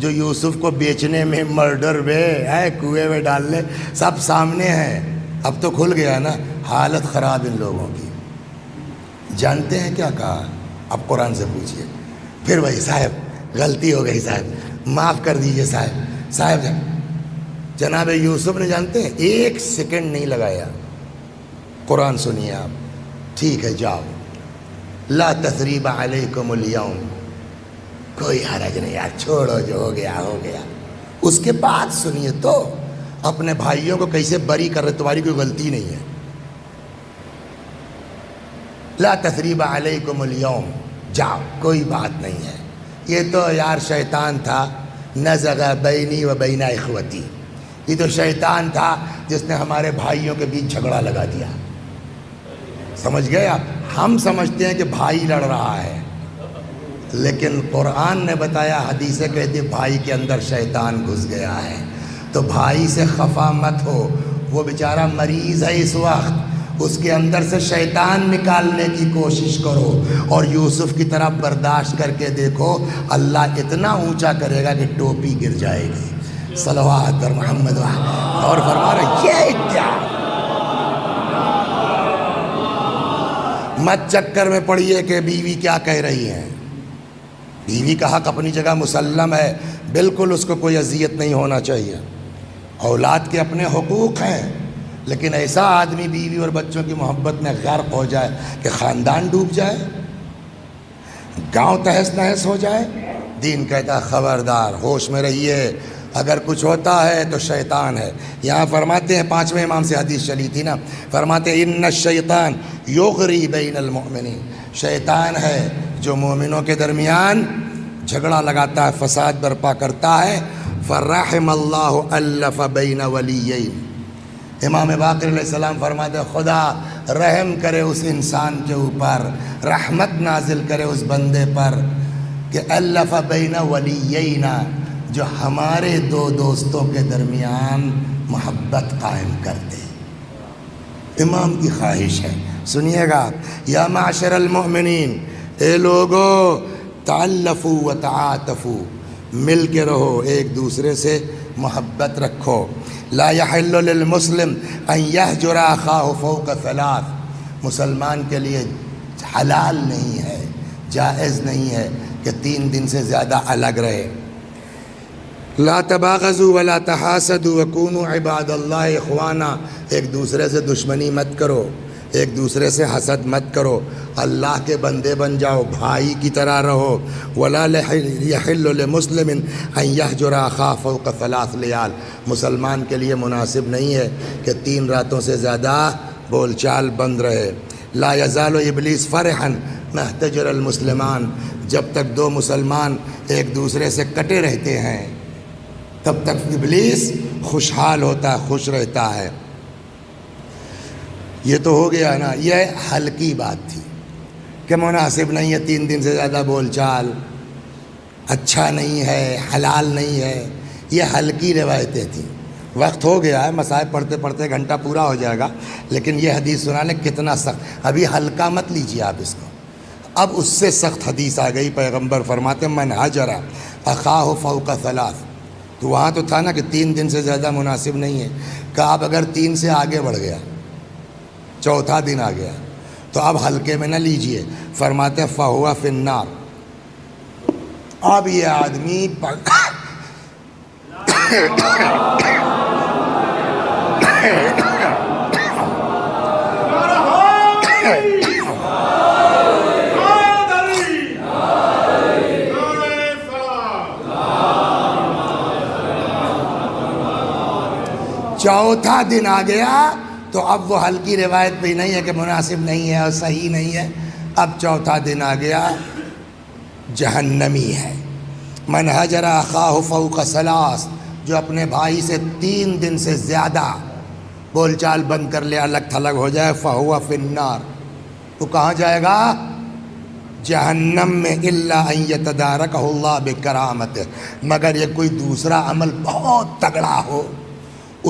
S1: جو یوسف کو بیچنے میں، مرڈر میں، کنویں میں ڈالنے، سب سامنے ہیں۔ اب تو کھل گیا نا، حالت خراب ان لوگوں کی۔ جانتے ہیں کیا کہا؟ اب قرآن سے پوچھئے۔ پھر وہی صاحب غلطی ہو گئی صاحب، معاف کر دیجئے صاحب۔ صاحب جناب یوسف نے جانتے ہیں 1 سیکنڈ نہیں لگایا، قرآن سنیے آپ، ٹھیک ہے جاؤ، لا تثریب علیکم اليوم، کوئی حرج نہیں یار، چھوڑو جو ہو گیا ہو گیا۔ اس کے بعد سنیے تو اپنے بھائیوں کو کیسے بری کر رہے، تمہاری کوئی غلطی نہیں ہے، لا تثریب علیکم اليوم، جاؤ کوئی بات نہیں ہے۔ یہ تو یار شیطان تھا، نزغ بینی و بین اخوتی، یہ تو شیطان تھا جس نے ہمارے بھائیوں کے بیچ جھگڑا لگا دیا۔ سمجھ گئے آپ؟ ہم سمجھتے ہیں کہ بھائی لڑ رہا ہے، لیکن قرآن نے بتایا، حدیثیں کہتی بھائی کے اندر شیطان گھس گیا ہے، تو بھائی سے خفا مت ہو، وہ بیچارہ مریض ہے اس وقت، اس کے اندر سے شیطان نکالنے کی کوشش کرو، اور یوسف کی طرح برداشت کر کے دیکھو، اللہ اتنا اونچا کرے گا کہ ٹوپی گر جائے گی۔ صلوات پر محمد اور فرما رہے یہ کیا، مت چکر میں پڑیے کہ بیوی کیا کہہ رہی ہے۔ بیوی کا حق اپنی جگہ مسلم ہے، بالکل اس کو کوئی اذیت نہیں ہونا چاہیے، اولاد کے اپنے حقوق ہیں، لیکن ایسا آدمی بیوی اور بچوں کی محبت میں غرق ہو جائے کہ خاندان ڈوب جائے، گاؤں تہس نہس ہو جائے۔ دین کہتا خبردار، ہوش میں رہیے، اگر کچھ ہوتا ہے تو شیطان ہے۔ یہاں فرماتے ہیں 5ویں امام سے حدیث چلی تھی نا، فرماتے ہیں ان الشیطان یغری بین المؤمنین، شیطان ہے جو مومنوں کے درمیان جھگڑا لگاتا ہے، فساد برپا کرتا ہے۔ فرحم اللہ الف بین ولیین، امام باقر علیہ السلام فرماتے ہیں خدا رحم کرے اس انسان کے اوپر، رحمت نازل کرے اس بندے پر کہ الف بین ولیین، جو ہمارے 2 دوستوں کے درمیان محبت قائم کرتے۔ امام کی خواہش ہے، سنیے گا، یا معاشر المؤمنین، اے لوگو تعلفوا وتعاطفوا، مل کے رہو، ایک دوسرے سے محبت رکھو۔ لا یحل للمسلم ان یہجر اخاہ فوق 3، مسلمان کے لیے حلال نہیں ہے، جائز نہیں ہے کہ 3 دن سے زیادہ الگ رہے۔ لا تباغضوا ولا تحاسدوا وکونوا عباد اللہ اخوانا، ایک دوسرے سے دشمنی مت کرو، ایک دوسرے سے حسد مت کرو، اللہ کے بندے بن جاؤ، بھائی کی طرح رہو۔ ولا یحل لمسلم ان یہجر اخاہ فوق 3 لیال، مسلمان کے لیے مناسب نہیں ہے کہ 3 راتوں سے زیادہ بول چال بند رہے۔ لا یزال ابلیس فرحا محتجر المسلمان، جب تک 2 مسلمان ایک دوسرے سے کٹے رہتے ہیں تب تک ابلیس خوشحال ہوتا ہے، خوش رہتا ہے۔ یہ تو ہو گیا نا، یہ ہلکی بات تھی کہ مناسب نہیں ہے 3 دن سے زیادہ بول چال، اچھا نہیں ہے، حلال نہیں ہے، یہ ہلکی روایتیں تھیں۔ وقت ہو گیا ہے، مصائب پڑھتے پڑھتے گھنٹہ پورا ہو جائے گا، لیکن یہ حدیث سنانے کتنا سخت، ابھی ہلکا مت لیجیے آپ اس کو، اب اس سے سخت حدیث آ گئی۔ پیغمبر فرماتے من ہجر اخاہ فوق 3، تو وہاں تو تھا نا کہ 3 دن سے زیادہ مناسب نہیں ہے، کہ آپ اگر 3 سے آگے بڑھ گیا، 4تھا دن آ گیا، تو اب ہلکے میں نہ لیجئے، فرماتے فہو فی النار، اب یہ آدمی چوتھا دن آ گیا، تو اب وہ ہلکی روایت بھی نہیں ہے کہ مناسب نہیں ہے اور صحیح نہیں ہے، اب 4تھا دن آ گیا، جہنمی ہے۔ من ہجر اخاہ فوق 3، جو اپنے بھائی سے 3 دن سے زیادہ بول چال بند کر لے، الگ تھلگ ہو جائے، فہو فی النار، تو کہاں جائے گا؟ جہنم میں۔ الا ان یتدارکہ اللہ بکرامتہ، مگر یہ کوئی دوسرا عمل بہت تگڑا ہو،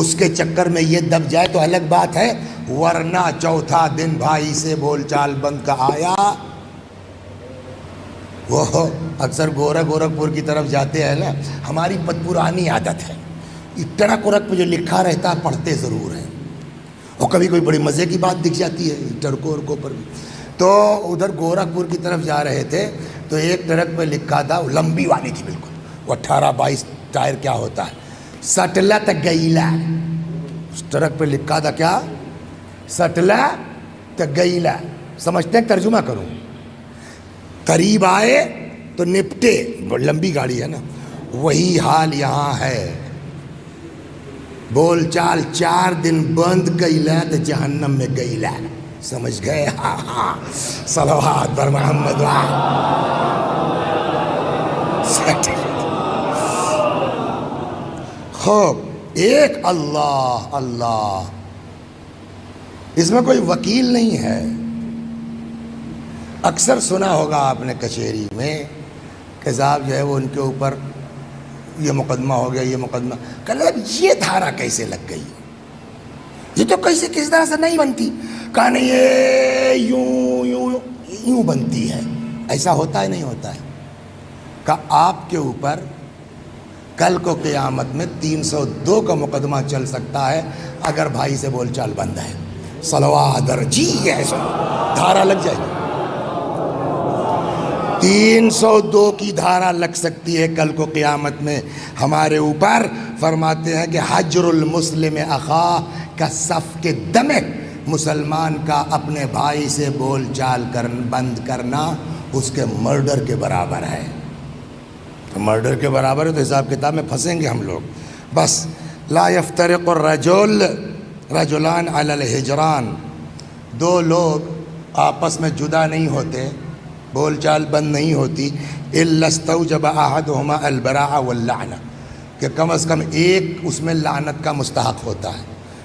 S1: اس کے چکر میں یہ دب جائے تو الگ بات ہے، ورنہ 4تھا دن بھائی سے بول چال بند کا آیا۔ وہ اکثر گورکھپور کی طرف جاتے ہیں نا، ہماری پرانی عادت ہے، ٹرک ورک پہ جو لکھا رہتا ہے پڑھتے ضرور ہیں، اور کبھی کوئی بڑی مزے کی بات دکھ جاتی ہے ٹرکوں ورکوں پر بھی، تو ادھر گورکھپور کی طرف جا رہے تھے، تو ایک ٹرک پہ لکھا تھا، لمبی والی تھی بالکل، وہ 18-22 ٹائر کیا ہوتا ہے، سٹلت گیلا. اس ٹرک پہ لکھا تھا کیا؟ سٹلت گیلا. سمجھتے ہیں ترجمہ کروں؟ قریب آئے تو نپٹے. لمبی گاڑی ہے نا. وہی حال یہاں ہے. بول چال 4 دن بند گیلا تو جہنم میں گیلا. سمجھ گئے؟ ہاں ہاں. صلوات بر محمد خوب. ایک اللہ اللہ، اس میں کوئی وکیل نہیں ہے. اکثر سنا ہوگا آپ نے کچہری میں کہ صاحب جو ہے وہ ان کے اوپر یہ مقدمہ ہو گیا، یہ مقدمہ. کہ یہ دھارا کیسے لگ گئی؟ یہ تو کیسے کس طرح سے نہیں بنتی. کہا نہیں، یہ یوں یوں یوں بنتی ہے. ایسا ہوتا ہے نہیں ہوتا ہے؟ کہ آپ کے اوپر کل کو قیامت میں 302 کا مقدمہ چل سکتا ہے اگر بھائی سے بول چال بند ہے. صلوات جی ایسا دھارا لگ جائے گی. 302 کی دھارا لگ سکتی ہے کل کو قیامت میں ہمارے اوپر. فرماتے ہیں کہ حجر المسلم اخا کا صف کے دم، مسلمان کا اپنے بھائی سے بول چال بند کرنا اس کے مرڈر کے برابر ہے. تو مرڈر کے برابر ہے تو حساب کتاب میں پھنسیں گے ہم لوگ. بس لا یفترق الرجل رجلان علی الحجران، 2 لوگ آپس میں جدا نہیں ہوتے، بول چال بند نہیں ہوتی. الا استوجب احدهما البراء واللعنہ، کہ کم از کم ایک اس میں لعنت کا مستحق ہوتا ہے.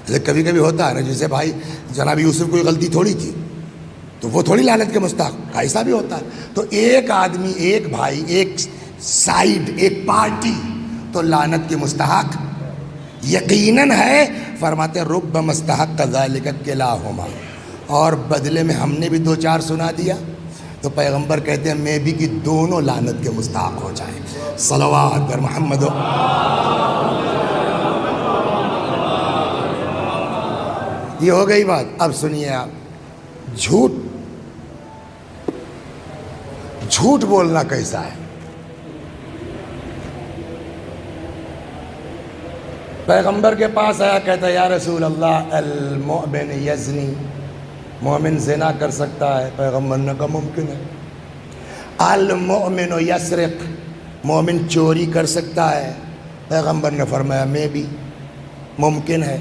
S1: جیسے کبھی کبھی ہوتا ہے نا، جیسے بھائی جناب یوسف کوئی غلطی تھوڑی تھی تو وہ تھوڑی لعنت کے مستحق، ایسا بھی ہوتا ہے. تو ایک آدمی، ایک بھائی، ایک سائیڈ، ایک پارٹی تو لعنت کے مستحق یقیناً ہے. فرماتے رب مستحق ذالک کلاہما، اور بدلے میں ہم نے بھی 2-4 سنا دیا تو پیغمبر کہتے ہیں میں بھی کہ دونوں لعنت کے مستحق ہو جائیں. صلوات بر محمد. یہ ہو گئی بات. اب سنیے آپ، جھوٹ بولنا کیسا ہے. پیغمبر کے پاس آیا، کہتا یا رسول اللہ المؤمن یزنی، مومن زنا کر سکتا ہے؟ پیغمبر نے کہا ممکن ہے. المؤمن یسرق، مومن چوری کر سکتا ہے؟ پیغمبر نے فرمایا میں بھی، ممکن ہے.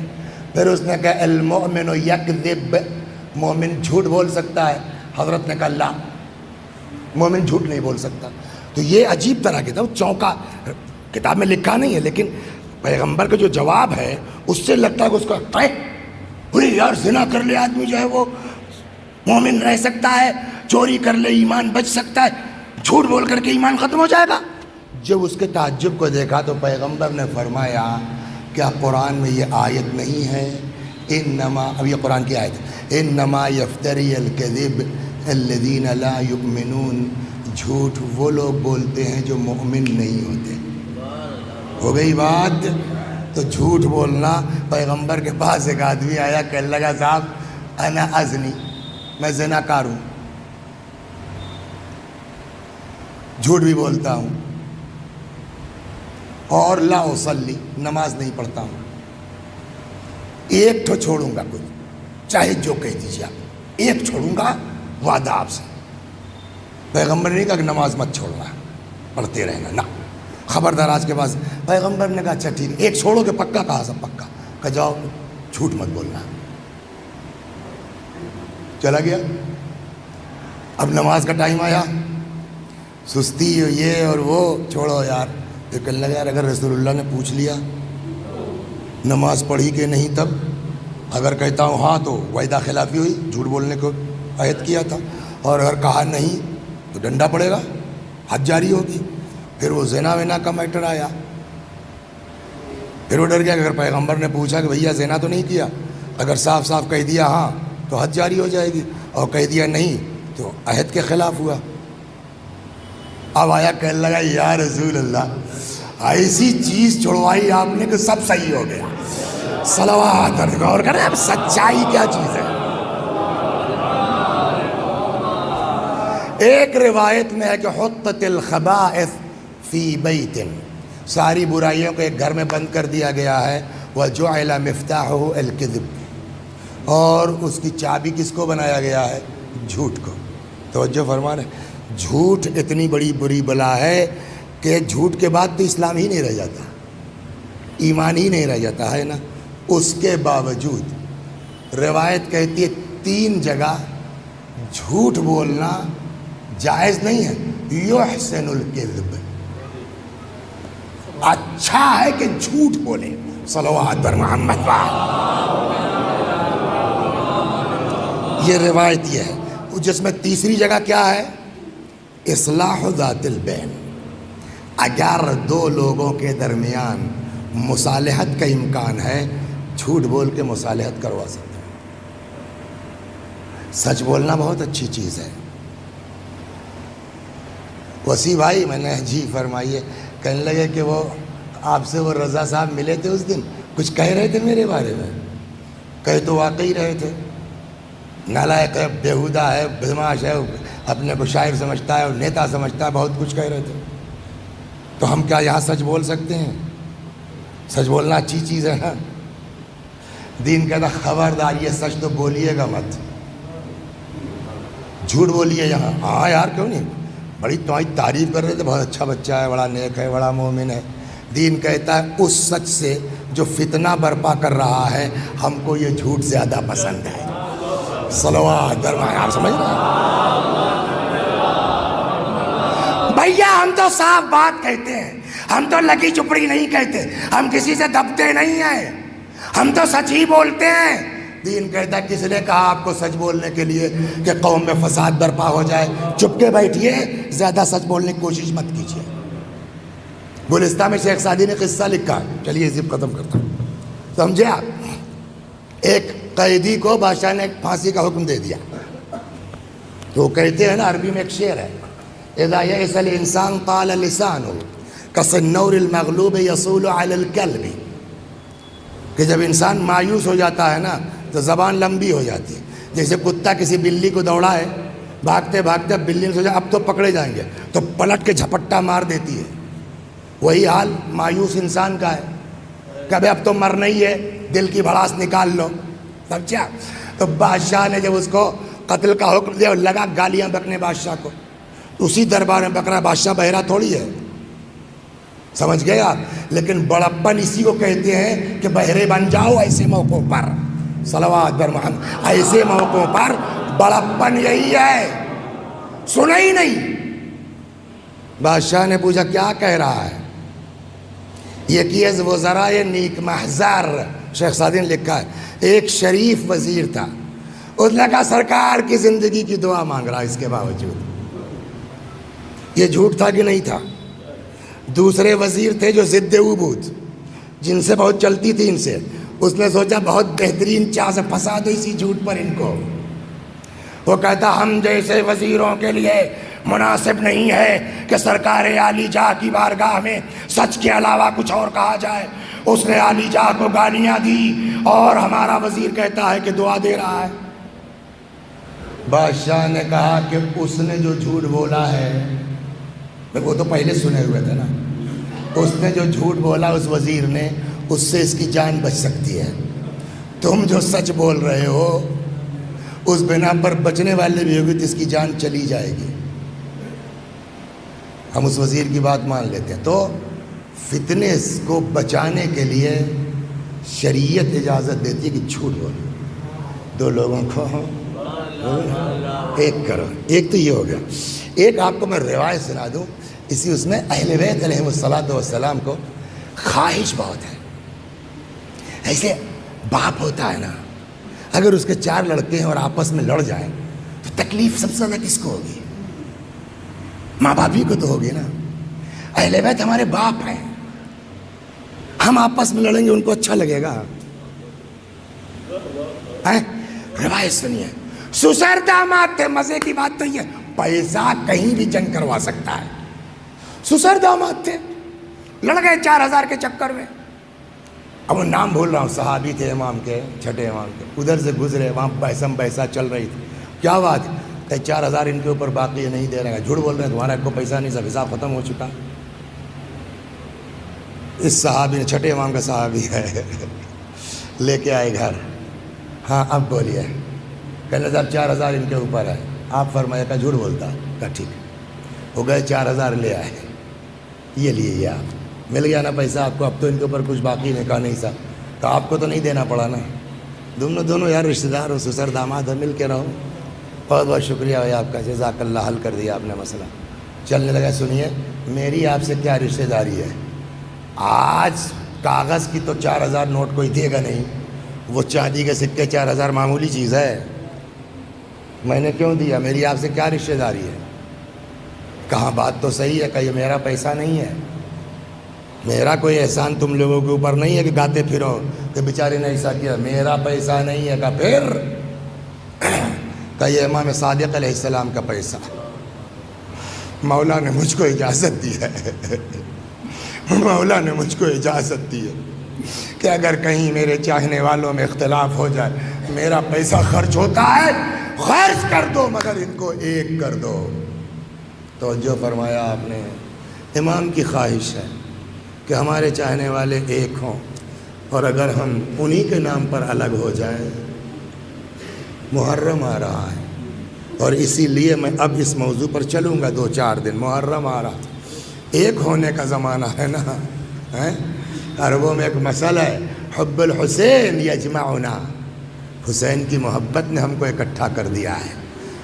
S1: پھر اس نے کہا المؤمن یکذب، مومن جھوٹ بول سکتا ہے؟ حضرت نے کہا لا، مومن جھوٹ نہیں بول سکتا. تو یہ عجیب طرح کی تھا، چونکا کتاب میں لکھا نہیں ہے لیکن پیغمبر کا جو جواب ہے اس سے لگتا ہے کہ اس کا یار زنا کر لے آدمی جو ہے وہ مومن رہ سکتا ہے، چوری کر لے ایمان بچ سکتا ہے، جھوٹ بول کر کے ایمان ختم ہو جائے گا. جب اس کے تعجب کو دیکھا تو پیغمبر نے فرمایا کیا قرآن میں یہ آیت نہیں ہے؟ انما، اب یہ قرآن کی آیت ہے، انما یفتری الکذب الذین لا یؤمنون، جھوٹ وہ لوگ بولتے ہیں جو مومن نہیں ہوتے. ہو گئی بات. تو جھوٹ بولنا. پیغمبر کے پاس ایک آدمی آیا، کہنے لگا صاحب انا ازنی، میں زنا کار ہوں، جھوٹ بھی بولتا ہوں، اور لا اصلی، نماز نہیں پڑھتا ہوں، ایک تو چھوڑوں گا کچھ، چاہے جو کہہ دیجیے آپ، ایک چھوڑوں گا وعدہ آپ سے. پیغمبر نے کہا کہ نماز مت چھوڑنا، پڑھتے رہنا. نہ، خبردار آج کے بعد. پیغمبر نے کہا اچھا ٹھیک ہے، ایک چھوڑو گے؟ پکا. کہا سب پکا. کہ جاؤ جھوٹ مت بولنا. چلا گیا. اب نماز کا ٹائم آیا، سستی یہ اور وہ، چھوڑو یار. پھر کہنے لگا یار اگر رسول اللہ نے پوچھ لیا نماز پڑھی کہ نہیں، تب اگر کہتا ہوں ہاں تو وعدہ خلافی ہوئی، جھوٹ بولنے کو عہد کیا تھا، اور اگر کہا نہیں تو ڈنڈا پڑے گا، حد جاری ہوگی. پھر وہ زنا ونا کا میٹر آیا. پھر وہ ڈر گیا کہ اگر پیغمبر نے پوچھا کہ بھیا زنا تو نہیں کیا، اگر صاف صاف کہہ دیا ہاں تو حد جاری ہو جائے گی، اور کہہ دیا نہیں تو عہد کے خلاف ہوا. اب آیا کہنے لگا یا رسول اللہ ایسی چیز چھڑوائی آپ نے کہ سب صحیح ہو گیا. صلوات. غور کریں اب سچائی کیا چیز ہے. ایک روایت میں ہے کہ حطت الخبائث فی بیت، ساری برائیوں کو ایک گھر میں بند کر دیا گیا ہے، وجعل مفتاحہ الکذب، اور اس کی چابی کس کو بنایا گیا ہے؟ جھوٹ کو۔ توجہ فرما رہے، جھوٹ اتنی بڑی بری بلا ہے کہ جھوٹ کے بعد تو اسلام ہی نہیں رہ جاتا، ایمان ہی نہیں رہ جاتا ہے نا۔ اس کے باوجود روایت کہتی ہے 3 جگہ جھوٹ بولنا جائز نہیں ہے۔ یحسن الکذب، اچھا ہے کہ جھوٹ بولے، صلوات بر محمد۔ یہ روایت یہ ہے، جس میں تیسری جگہ کیا ہے؟ اصلاح ذات البین، اگر 2 لوگوں کے درمیان مصالحت کا امکان ہے، جھوٹ بول کے مصالحت کروا سکتے ہیں۔ سچ بولنا بہت اچھی چیز ہے۔ وسیع بھائی، میں نے جی فرمائیے، کہنے لگے کہ وہ آپ سے وہ رضا صاحب ملے تھے اس دن، کچھ کہہ رہے تھے میرے بارے میں؟ کہہ تو واقعی رہے تھے، نالائق ہے، بیہودہ ہے، بدماش ہے، اپنے کو شاعر سمجھتا ہے اور نیتا سمجھتا ہے، بہت کچھ کہہ رہے تھے۔ تو ہم کیا یہاں سچ بول سکتے ہیں؟ سچ بولنا اچھی چیز ہے نا۔ دین کہتا خبردار یہ سچ تو بولیے گا مت، جھوٹ بولیے یہاں۔ ہاں یار کیوں نہیں، بڑی تمہاری تعریف کر رہے تھے، بہت اچھا بچہ ہے، بڑا نیک ہے، بڑا مومن ہے۔ دین کہتا ہے اس سچ سے جو فتنہ برپا کر رہا ہے، ہم کو یہ جھوٹ زیادہ پسند ہے۔ صلوات دربار، آپ سمجھ رہے ہیں بھیا؟ ہم تو صاف بات کہتے ہیں، ہم تو لگی چپڑی نہیں کہتے، ہم کسی سے دبتے نہیں ہیں، ہم تو سچ ہی بولتے ہیں۔ دین کہتا ہے کس نے کہا آپ کو سچ بولنے کے لیے کہ قوم میں فساد برپا ہو جائے؟ چپ کے بیٹھیے، زیادہ سچ بولنے کی کوشش مت کیجیے۔ گلستان میں شیخ سعدی نے قصہ لکھا، چلیے اسی ختم کرتا ہوں، سمجھے آپ؟ ایک قیدی کو بادشاہ نے پھانسی کا حکم دے دیا، تو کہتے ہیں نا، عربی میں ایک شعر ہے، اذا یئس الانسان طال لسانه کالصنور المغلوب یصول علی الکلب، کہ جب انسان مایوس ہو جاتا ہے نا تو زبان لمبی ہو جاتی ہے۔ جیسے کتا کسی بلی کو دوڑا ہے، بھاگتے بھاگتے بلی نے سوچا اب تو پکڑے جائیں گے، تو پلٹ کے جھپٹا مار دیتی ہے۔ وہی حال مایوس انسان کا ہے، کبھی اب تو مرنا ہی ہے، دل کی بھڑاس نکال لو، سمجھا؟ تو بادشاہ نے جب اس کو قتل کا حکم دیا، لگا گالیاں بکنے بادشاہ کو، اسی دربار میں بک رہا، بادشاہ بہرا تھوڑی ہے، سمجھ گئے آپ؟ لیکن بڑپن اسی کو کہتے ہیں کہ بہرے بن جاؤ ایسے موقعوں پر، صلوات بر محمد، ایسے موقعوں پر بڑپن یہی ہے، سنا ہی نہیں۔ بادشاہ نے پوچھا کیا کہہ رہا ہے؟ یہ کہ از وزرائے نیک محضر، شیخ سعدی نے لکھا ہے، ایک شریف وزیر تھا، اس نے کہا سرکار کی زندگی کی دعا مانگ رہا، اس کے باوجود یہ جھوٹ تھا کہ نہیں تھا؟ دوسرے وزیر تھے جو ضد عبود، جن سے بہت چلتی تھی ان سے، اس نے سوچا بہت بہترین چاہ سے پھنسا دو اسی جھوٹ پر ان کو۔ وہ کہتا ہم جیسے وزیروں کے لیے مناسب نہیں ہے کہ سرکار عالی جاہ کی بارگاہ میں سچ کے علاوہ کچھ اور کہا جائے۔ اس نے عالی جاہ کو گالیاں دی اور ہمارا وزیر کہتا ہے کہ دعا دے رہا ہے۔ بادشاہ نے کہا کہ اس نے جو جھوٹ بولا ہے، وہ تو پہلے سنے ہوئے تھے نا، اس نے جو جھوٹ بولا اس وزیر نے، اس سے اس کی جان بچ سکتی ہے۔ تم جو سچ بول رہے ہو اس بنا پر بچنے والے بھی ہوگی تو اس کی جان چلی جائے گی۔ ہم اس وزیر کی بات مان لیتے ہیں۔ تو فتنے کو بچانے کے لیے شریعت اجازت دیتی ہے کہ جھوٹ بولو، 2 لوگوں کو ایک کرو۔ ایک تو یہ ہو گیا۔ ایک آپ کو میں روایت سنا دوں، اس میں اہل بیت علیہ الصلوۃ والسلام کو خواہش بہت ہے۔ ایسے باپ ہوتا ہے نا، اگر اس کے 4 لڑکے ہیں اور آپس میں لڑ جائیں تو تکلیف سب سے زیادہ کس کو ہوگی؟ ماں باپ ہی کو تو ہوگی نا۔ اہل بیت ہمارے باپ ہیں، ہم آپس میں لڑیں گے ان کو اچھا لگے گا؟ روایت سنیے، سسر داماد تھے، مزے کی بات تو یہ، پیسہ کہیں بھی جنگ کروا سکتا ہے۔ سسر داماد تھے، لڑ گئے 4000 کے چکر میں۔ اب وہ نام بھول رہا ہوں، صحابی تھے امام کے، چھٹے امام کے، ادھر سے گزرے، وہاں بحثم بحثہ چل رہی تھی، کیا بات ہے؟ کہ 4,000 ان کے اوپر باقی ہے، نہیں دے رہے ہیں. جھوٹ بول رہے ہیں، تمہارا کو پیسہ نہیں، سب حساب ختم ہو چکا. اس صحابی نے، چھٹے امام کا صحابی ہے، لے کے آئے گھر. ہاں اب بولیے. کہنے صاحب 4,000 ان کے اوپر ہے. آپ فرمایا کہ جھوٹ بولتا. کہا ٹھیک ہے. وہ گئے 4,000 لے آئے. یہ لیے آپ مل گیا نا پیسہ آپ کو، اب تو ان کے اوپر کچھ باقی نہیں. کہا نہیں صاحب. تو آپ کو تو نہیں دینا پڑا نا. دونوں یار رشتہ دار ہو، سسر داماد ہو، مل کے رہو. بہت بہت شکریہ بھائی آپ کا، جزاک اللہ، حل کر دیا آپ نے مسئلہ. چلنے لگا. سنیے، میری آپ سے کیا رشتہ داری ہے؟ آج کاغذ کی تو 4,000 نوٹ کوئی دے گا نہیں، وہ چاندی کے سکے 4,000 معمولی چیز ہے. میں نے کیوں دیا؟ میری آپ سے کیا رشتہ داری ہے؟ کہاں بات تو صحیح ہے کہ یہ میرا پیسہ نہیں ہے، میرا کوئی احسان تم لوگوں کے اوپر نہیں ہے کہ گاتے پھرو کہ بیچارے نے ایسا کیا. میرا پیسہ نہیں ہے. کہا پھر؟ کہ یہ امام صادق علیہ السلام کا پیسہ. مولا نے مجھ کو اجازت دی ہے، مولا نے مجھ کو اجازت دی ہے کہ اگر کہیں میرے چاہنے والوں میں اختلاف ہو جائے، میرا پیسہ خرچ ہوتا ہے، خرچ کر دو مگر ان کو ایک کر دو. توجہ فرمایا آپ نے. امام کی خواہش ہے کہ ہمارے چاہنے والے ایک ہوں، اور اگر ہم انہی کے نام پر الگ ہو جائیں. محرم آ رہا ہے، اور اسی لیے میں اب اس موضوع پر چلوں گا 2-4 دن. محرم آ رہا، ایک ہونے کا زمانہ ہے نا. عربوں میں ایک مسئلہ ہے، حب الحسین یجمعنا. حسین کی محبت نے ہم کو اکٹھا کر دیا ہے.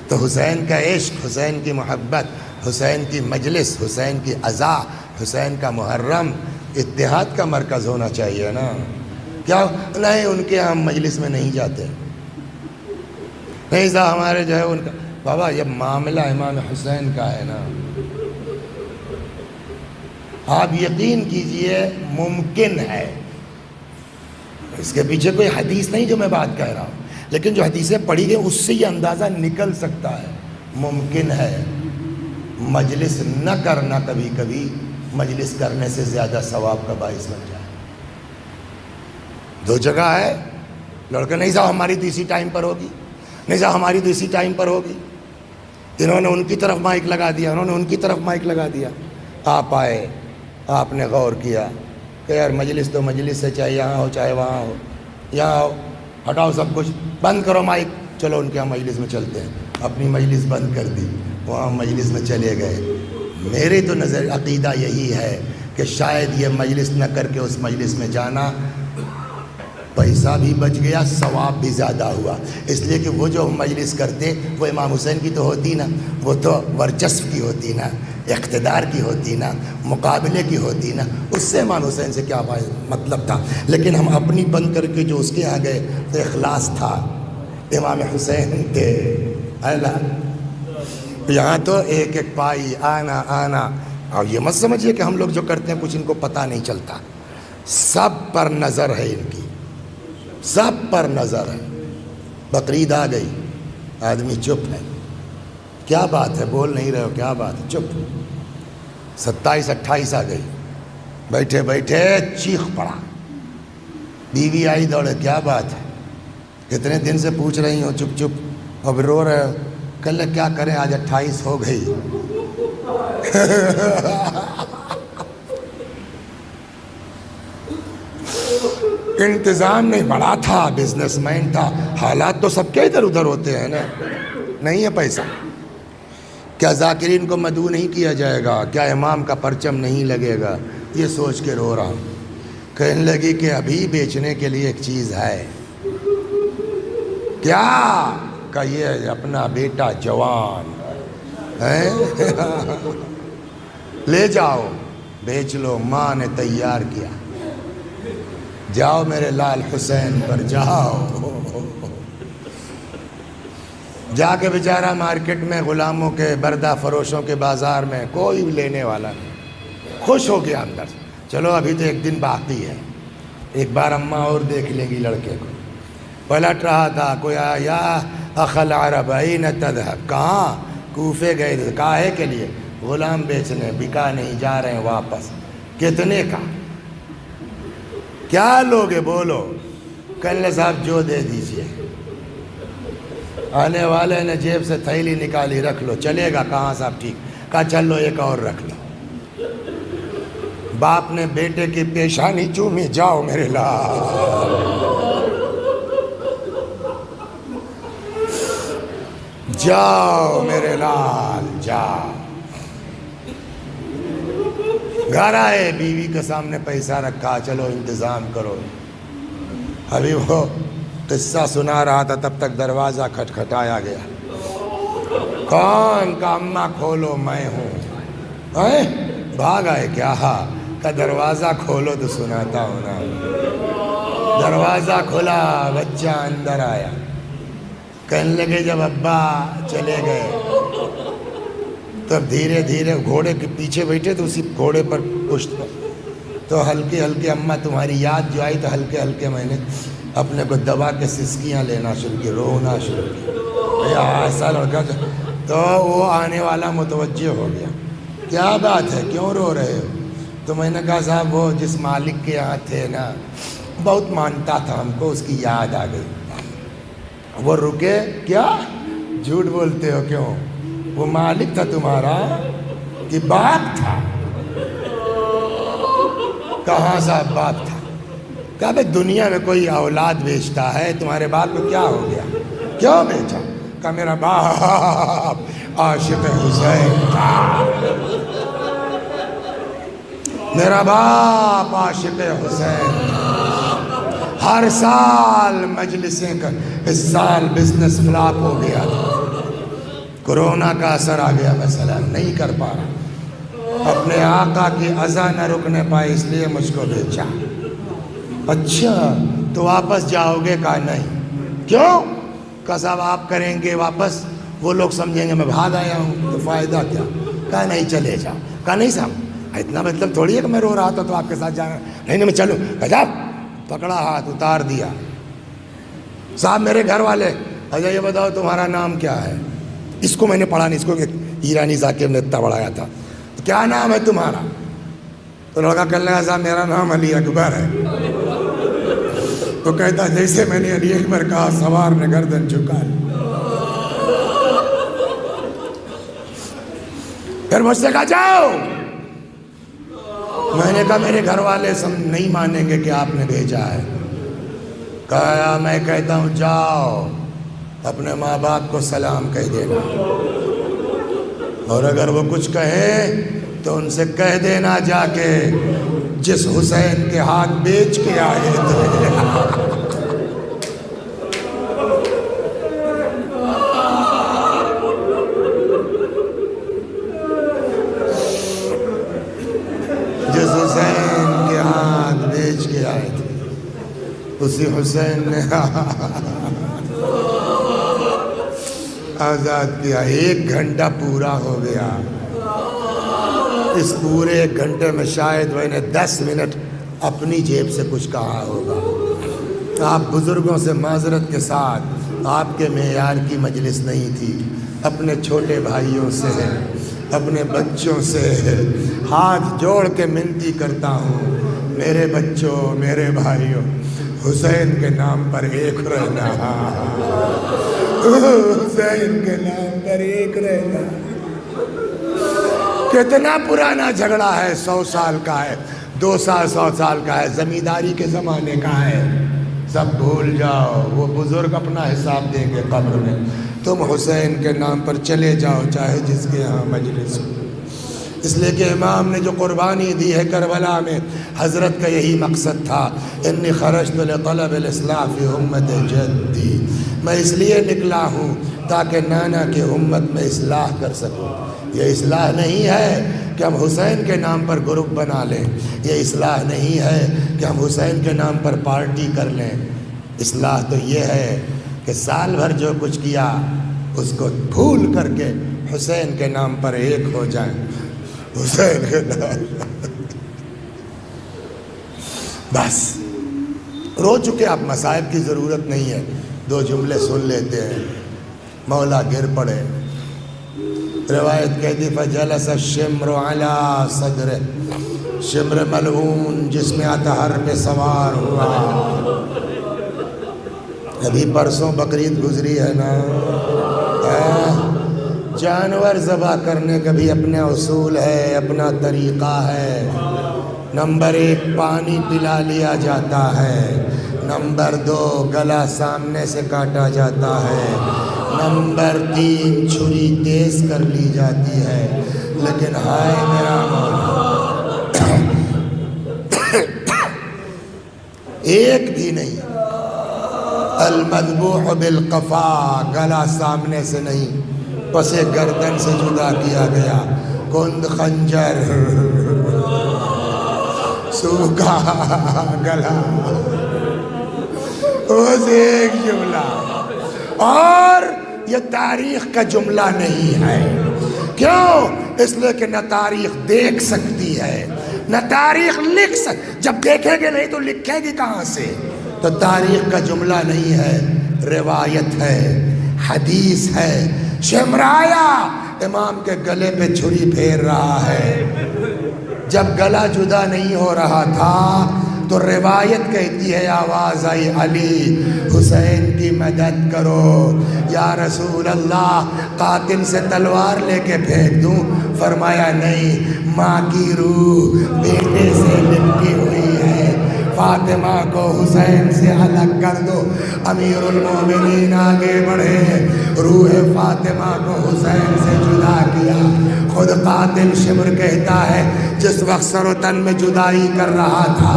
S1: تو حسین کا عشق، حسین کی محبت، حسین کی مجلس، حسین کی عزا، حسین کا محرم اتحاد کا مرکز ہونا چاہیے نا. کیا نہیں ان کے ہم مجلس میں نہیں جاتے، نہیں صاحب ہمارے جو ہے ان کا. بابا یہ معاملہ امام حسین کا ہے نا. آپ یقین کیجئے ممکن ہے، اس کے پیچھے کوئی حدیث نہیں جو میں بات کہہ رہا ہوں، لیکن جو حدیثیں پڑھی گئی اس سے یہ اندازہ نکل سکتا ہے. ممکن ہے مجلس نہ کرنا کبھی کبھی مجلس کرنے سے زیادہ ثواب کا باعث بن جائے. 2 جگہ ہے. لڑکے نہیں صاحب ہماری تو اسی ٹائم پر ہوگی، نہیں صاحب ہماری تو اسی ٹائم پر ہوگی. انہوں نے ان کی طرف مائک لگا دیا، انہوں نے ان کی طرف مائک لگا دیا. آپ آئے، آپ نے غور کیا کہ یار مجلس تو مجلس ہے، چاہے یہاں ہو چاہے وہاں ہو. یہاں ہو، ہٹاؤ سب کچھ، بند کرو مائک، چلو ان کے یہاں مجلس میں چلتے ہیں. اپنی مجلس بند کر دی، وہاں مجلس میں چلے گئے. میرے تو نظر عقیدہ یہی ہے کہ شاید یہ مجلس نہ کر کے اس مجلس میں جانا، پیسہ بھی بچ گیا، ثواب بھی زیادہ ہوا. اس لیے کہ وہ جو مجلس کرتے وہ امام حسین کی تو ہوتی نا، وہ تو ورچسو کی ہوتی نا، اقتدار کی ہوتی نا، مقابلے کی ہوتی نا. اس سے امام حسین سے کیا مطلب تھا. لیکن ہم اپنی بند کر کے جو اس کے یہاں گئے تو اخلاص تھا، امام حسین تھے. اللہ یہاں تو ایک ایک پائی آنا آنا. اور یہ مت سمجھیے کہ ہم لوگ جو کرتے ہیں کچھ ان کو پتہ نہیں چلتا. سب پر نظر ہے ان کی، سب پر نظر ہے. بقرعید آ گئی، آدمی چپ ہے. کیا بات ہے، بول نہیں رہے ہو، کیا بات ہے، چپ. 27-28 آ گئی، بیٹھے بیٹھے چیخ پڑا. بیوی آئی دوڑے، کیا بات ہے، کتنے دن سے پوچھ رہی ہوں، چپ چپ، اب رو رہے ہو. کل کیا کریں، آج 28 ہو گئی. انتظام نہیں، بڑا تھا، بزنس مین تھا. حالات تو سب کے ادھر ادھر ہوتے ہیں نا. نہیں ہے پیسہ، کیا ذاکرین کو مدعو نہیں کیا جائے گا، کیا امام کا پرچم نہیں لگے گا، یہ سوچ کے رو رہا ہوں. کہنے لگی کہ ابھی بیچنے کے لیے ایک چیز ہے. کیا؟ کہ یہ اپنا بیٹا جوان ہے، لے جاؤ بیچ لو. ماں نے تیار کیا، جاؤ میرے لال حسین پر جاؤ. جا کے بیچارہ مارکیٹ میں غلاموں کے، بردہ فروشوں کے بازار میں کوئی لینے والا نہیں. خوش ہو گیا اندر سے، چلو ابھی تو ایک دن باقی ہے، ایک بار اماں اور دیکھ لیں گی لڑکے کو. پلٹ رہا تھا، کوئی آیا، اخل عرب این تذهب، کہاں؟ کوفے گئے تھے. کاہے کے لیے؟ غلام بیچنے. بکا نہیں، جا رہے ہیں واپس. کتنے کا؟ کیا لوگے بولو. کہنے صاحب جو دے دیجئے. آنے والے نے جیب سے تھیلی نکالی، رکھ لو، چلے گا کہاں صاحب؟ ٹھیک، کہا چل لو ایک اور رکھ لو۔ باپ نے بیٹے کی پیشانی چومی، جاؤ میرے لال، جاؤ میرے لال جاؤ۔ گھر آئے، بیوی کے سامنے پیسہ رکھا، چلو انتظام کرو۔ ابھی وہ قصہ سنا رہا تھا تب تک دروازہ کھٹکھٹایا گیا۔ کون؟ کا اماں کھولو میں ہوں۔ بھاگ آئے کیا؟ کا دروازہ کھولو تو سناتا ہوں نا۔ دروازہ کھولا، بچہ اندر آیا، کہنے لگے جب ابا چلے گئے تب دھیرے دھیرے گھوڑے کے پیچھے بیٹھے تو اسی گھوڑے پر پشت پر تو ہلکے ہلکے اماں تمہاری یاد جو آئی تو ہلکے ہلکے میں نے اپنے کو دبا کے سسکیاں لینا شروع کی، رونا شروع کیا۔ ایسا لڑکا تو وہ آنے والا متوجہ ہو گیا، کیا بات ہے کیوں رو رہے ہو؟ تو میں نے کہا صاحب وہ جس مالک کے یہاں تھے نا بہت مانتا تھا ہم کو، اس کی یاد آ گئی۔ وہ رکے، کیا جھوٹ بولتے ہو کیوں؟ وہ مالک تھا تمہارا کہ باپ تھا؟ کہاں صاحب باپ تھا؟ کہا بھئی دنیا میں کوئی اولاد بیچتا ہے، تمہارے باپ کو کیا ہو گیا؟ کیوں بیچا؟ کہا میرا باپ عاشق حسین تھا، میرا باپ عاشق حسین تھا، ہر سال مجلسیں کا، اس سال بزنس فلاپ ہو گیا تھا، کورونا کا اثر آ گیا، مثلا نہیں کر پا رہا، اپنے آقا کی عزا نہ رکنے پائے اس لیے مجھ کو بیچا۔ اچھا تو واپس جاؤ گے؟ کہا نہیں۔ کیوں؟ کہا صاحب آپ کریں گے واپس، وہ لوگ سمجھیں گے میں بھاگ آیا ہوں تو فائدہ کیا؟ کہا نہیں چلے جاؤ۔ کہا نہیں صاحب اتنا مطلب تھوڑی ہے کہ میں رو رہا تھا تو آپ کے ساتھ جانا، نہیں میں چلوں۔ کہا جاؤ، پکڑا ہاتھ اتار دیا۔ صاحب میرے گھر والے، اچھا یہ بتاؤ تمہارا نام کیا ہے؟ اس کو میں نے پڑھا نہیں، اس کو ایرانی ذاکر نے اتنا پڑھایا تھا، تو کیا نام ہے تمہارا؟ تو لڑکا کہنے لگا صاحب میرا نام علی اکبر ہے۔ تو کہتا جیسے میں نے علی اکبر کہا سوار نے گردن جھکا لی۔ پھر مجھ سے کہا جاؤ۔ میں نے کہا میرے گھر والے نہیں مانیں گے کہ آپ نے بھیجا ہے۔ کہا میں کہتا ہوں جاؤ اپنے ماں باپ کو سلام کہہ دینا، اور اگر وہ کچھ کہیں تو ان سے کہہ دینا جا کے جس حسین کے ہاتھ بیچ کے آئے تھے۔ جس حسین کے ہاتھ بیچ کے آئے تھے اسی حسین نے آزاد کیا۔ 1 گھنٹہ پورا ہو گیا، اس پورے 1 گھنٹے میں شاید میں نے 10 منٹ اپنی جیب سے کچھ کہا ہوگا۔ آپ بزرگوں سے معذرت کے ساتھ، آپ کے معیار کی مجلس نہیں تھی، اپنے چھوٹے بھائیوں سے، اپنے بچوں سے ہاتھ جوڑ کے منتی کرتا ہوں، میرے بچوں میرے بھائیوں، حسین کے نام پر ایک رہنا، حسین کے نام پر ایک رہنا۔ کتنا پرانا جھگڑا ہے، 100 سال کا ہے، 2 سال 100 سال کا ہے، زمینداری کے زمانے کا ہے، سب بھول جاؤ، وہ بزرگ اپنا حساب دیں گے قبر میں، تم حسین کے نام پر چلے جاؤ چاہے جس کے ہاں مجلس ہو۔ اس لیے کہ امام نے جو قربانی دی ہے کربلا میں، حضرت کا یہی مقصد تھا، انی خرجت لطلب الاصلاح فی امت جدی، میں اس لیے نکلا ہوں تاکہ نانا کی امت میں اصلاح کر سکوں۔ یہ اصلاح نہیں ہے کہ ہم حسین کے نام پر گروپ بنا لیں، یہ اصلاح نہیں ہے کہ ہم حسین کے نام پر پارٹی کر لیں، اصلاح تو یہ ہے کہ سال بھر جو کچھ کیا اس کو بھول کر کے حسین کے نام پر ایک ہو جائیں، حسین کے نام بس۔ رو چکے آپ، مصائب کی ضرورت نہیں ہے، 2 جملے سن لیتے ہیں۔ مولا گر پڑے، روایت کہتی فجلس الشمر علی صدر، شمر ملعون جس میں اطہر پہ سوار ہوا، ابھی پرسوں بقرعید گزری ہے نا، جانور ذبح کرنے کا بھی اپنا اصول ہے، اپنا طریقہ ہے۔ نمبر 1 پانی پلا لیا جاتا ہے، نمبر 2 گلا سامنے سے کاٹا جاتا ہے، نمبر 3 چھری تیز کر لی جاتی ہے۔ لیکن ہائے میرا مولا، ایک بھی نہیں۔ المذبوح بالقفا، گلا سامنے سے نہیں، پسے گردن سے جدا کیا گیا۔ کند خنجر، سوکھا گلا، اس ایک جملہ۔ اور یہ تاریخ کا جملہ نہیں ہے، کیوں؟ اس لیے کہ نہ تاریخ دیکھ سکتی ہے نہ تاریخ لکھ جب دیکھیں گے نہیں تو لکھے گی کہاں سے؟ تو تاریخ کا جملہ نہیں ہے، روایت ہے، حدیث ہے۔ شمرایا امام کے گلے پہ چھری پھیر رہا ہے، جب گلا جدا نہیں ہو رہا تھا تو روایت کہتی ہے، آواز آئی علی حسین کی مدد کرو یا رسول اللہ، قاتل سے تلوار لے کے پھینک دوں؟ فرمایا نہیں، ماں کی روح بیٹے سے لپٹی ہوئی ہے، فاطمہ کو حسین سے الگ کر دو۔ امیر المومنین آگے بڑھے، روح فاطمہ کو حسین سے جدا کیا۔ خود قاتل شمر کہتا ہے، جس وقت سر و تن میں جدائی کر رہا تھا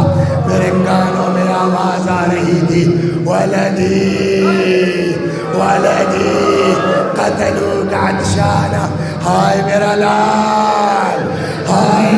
S1: میرے کانوں میں آواز آ رہی تھی، ولدی ولدی قتلوک عطشانا، ہائے میرا لال، ہائے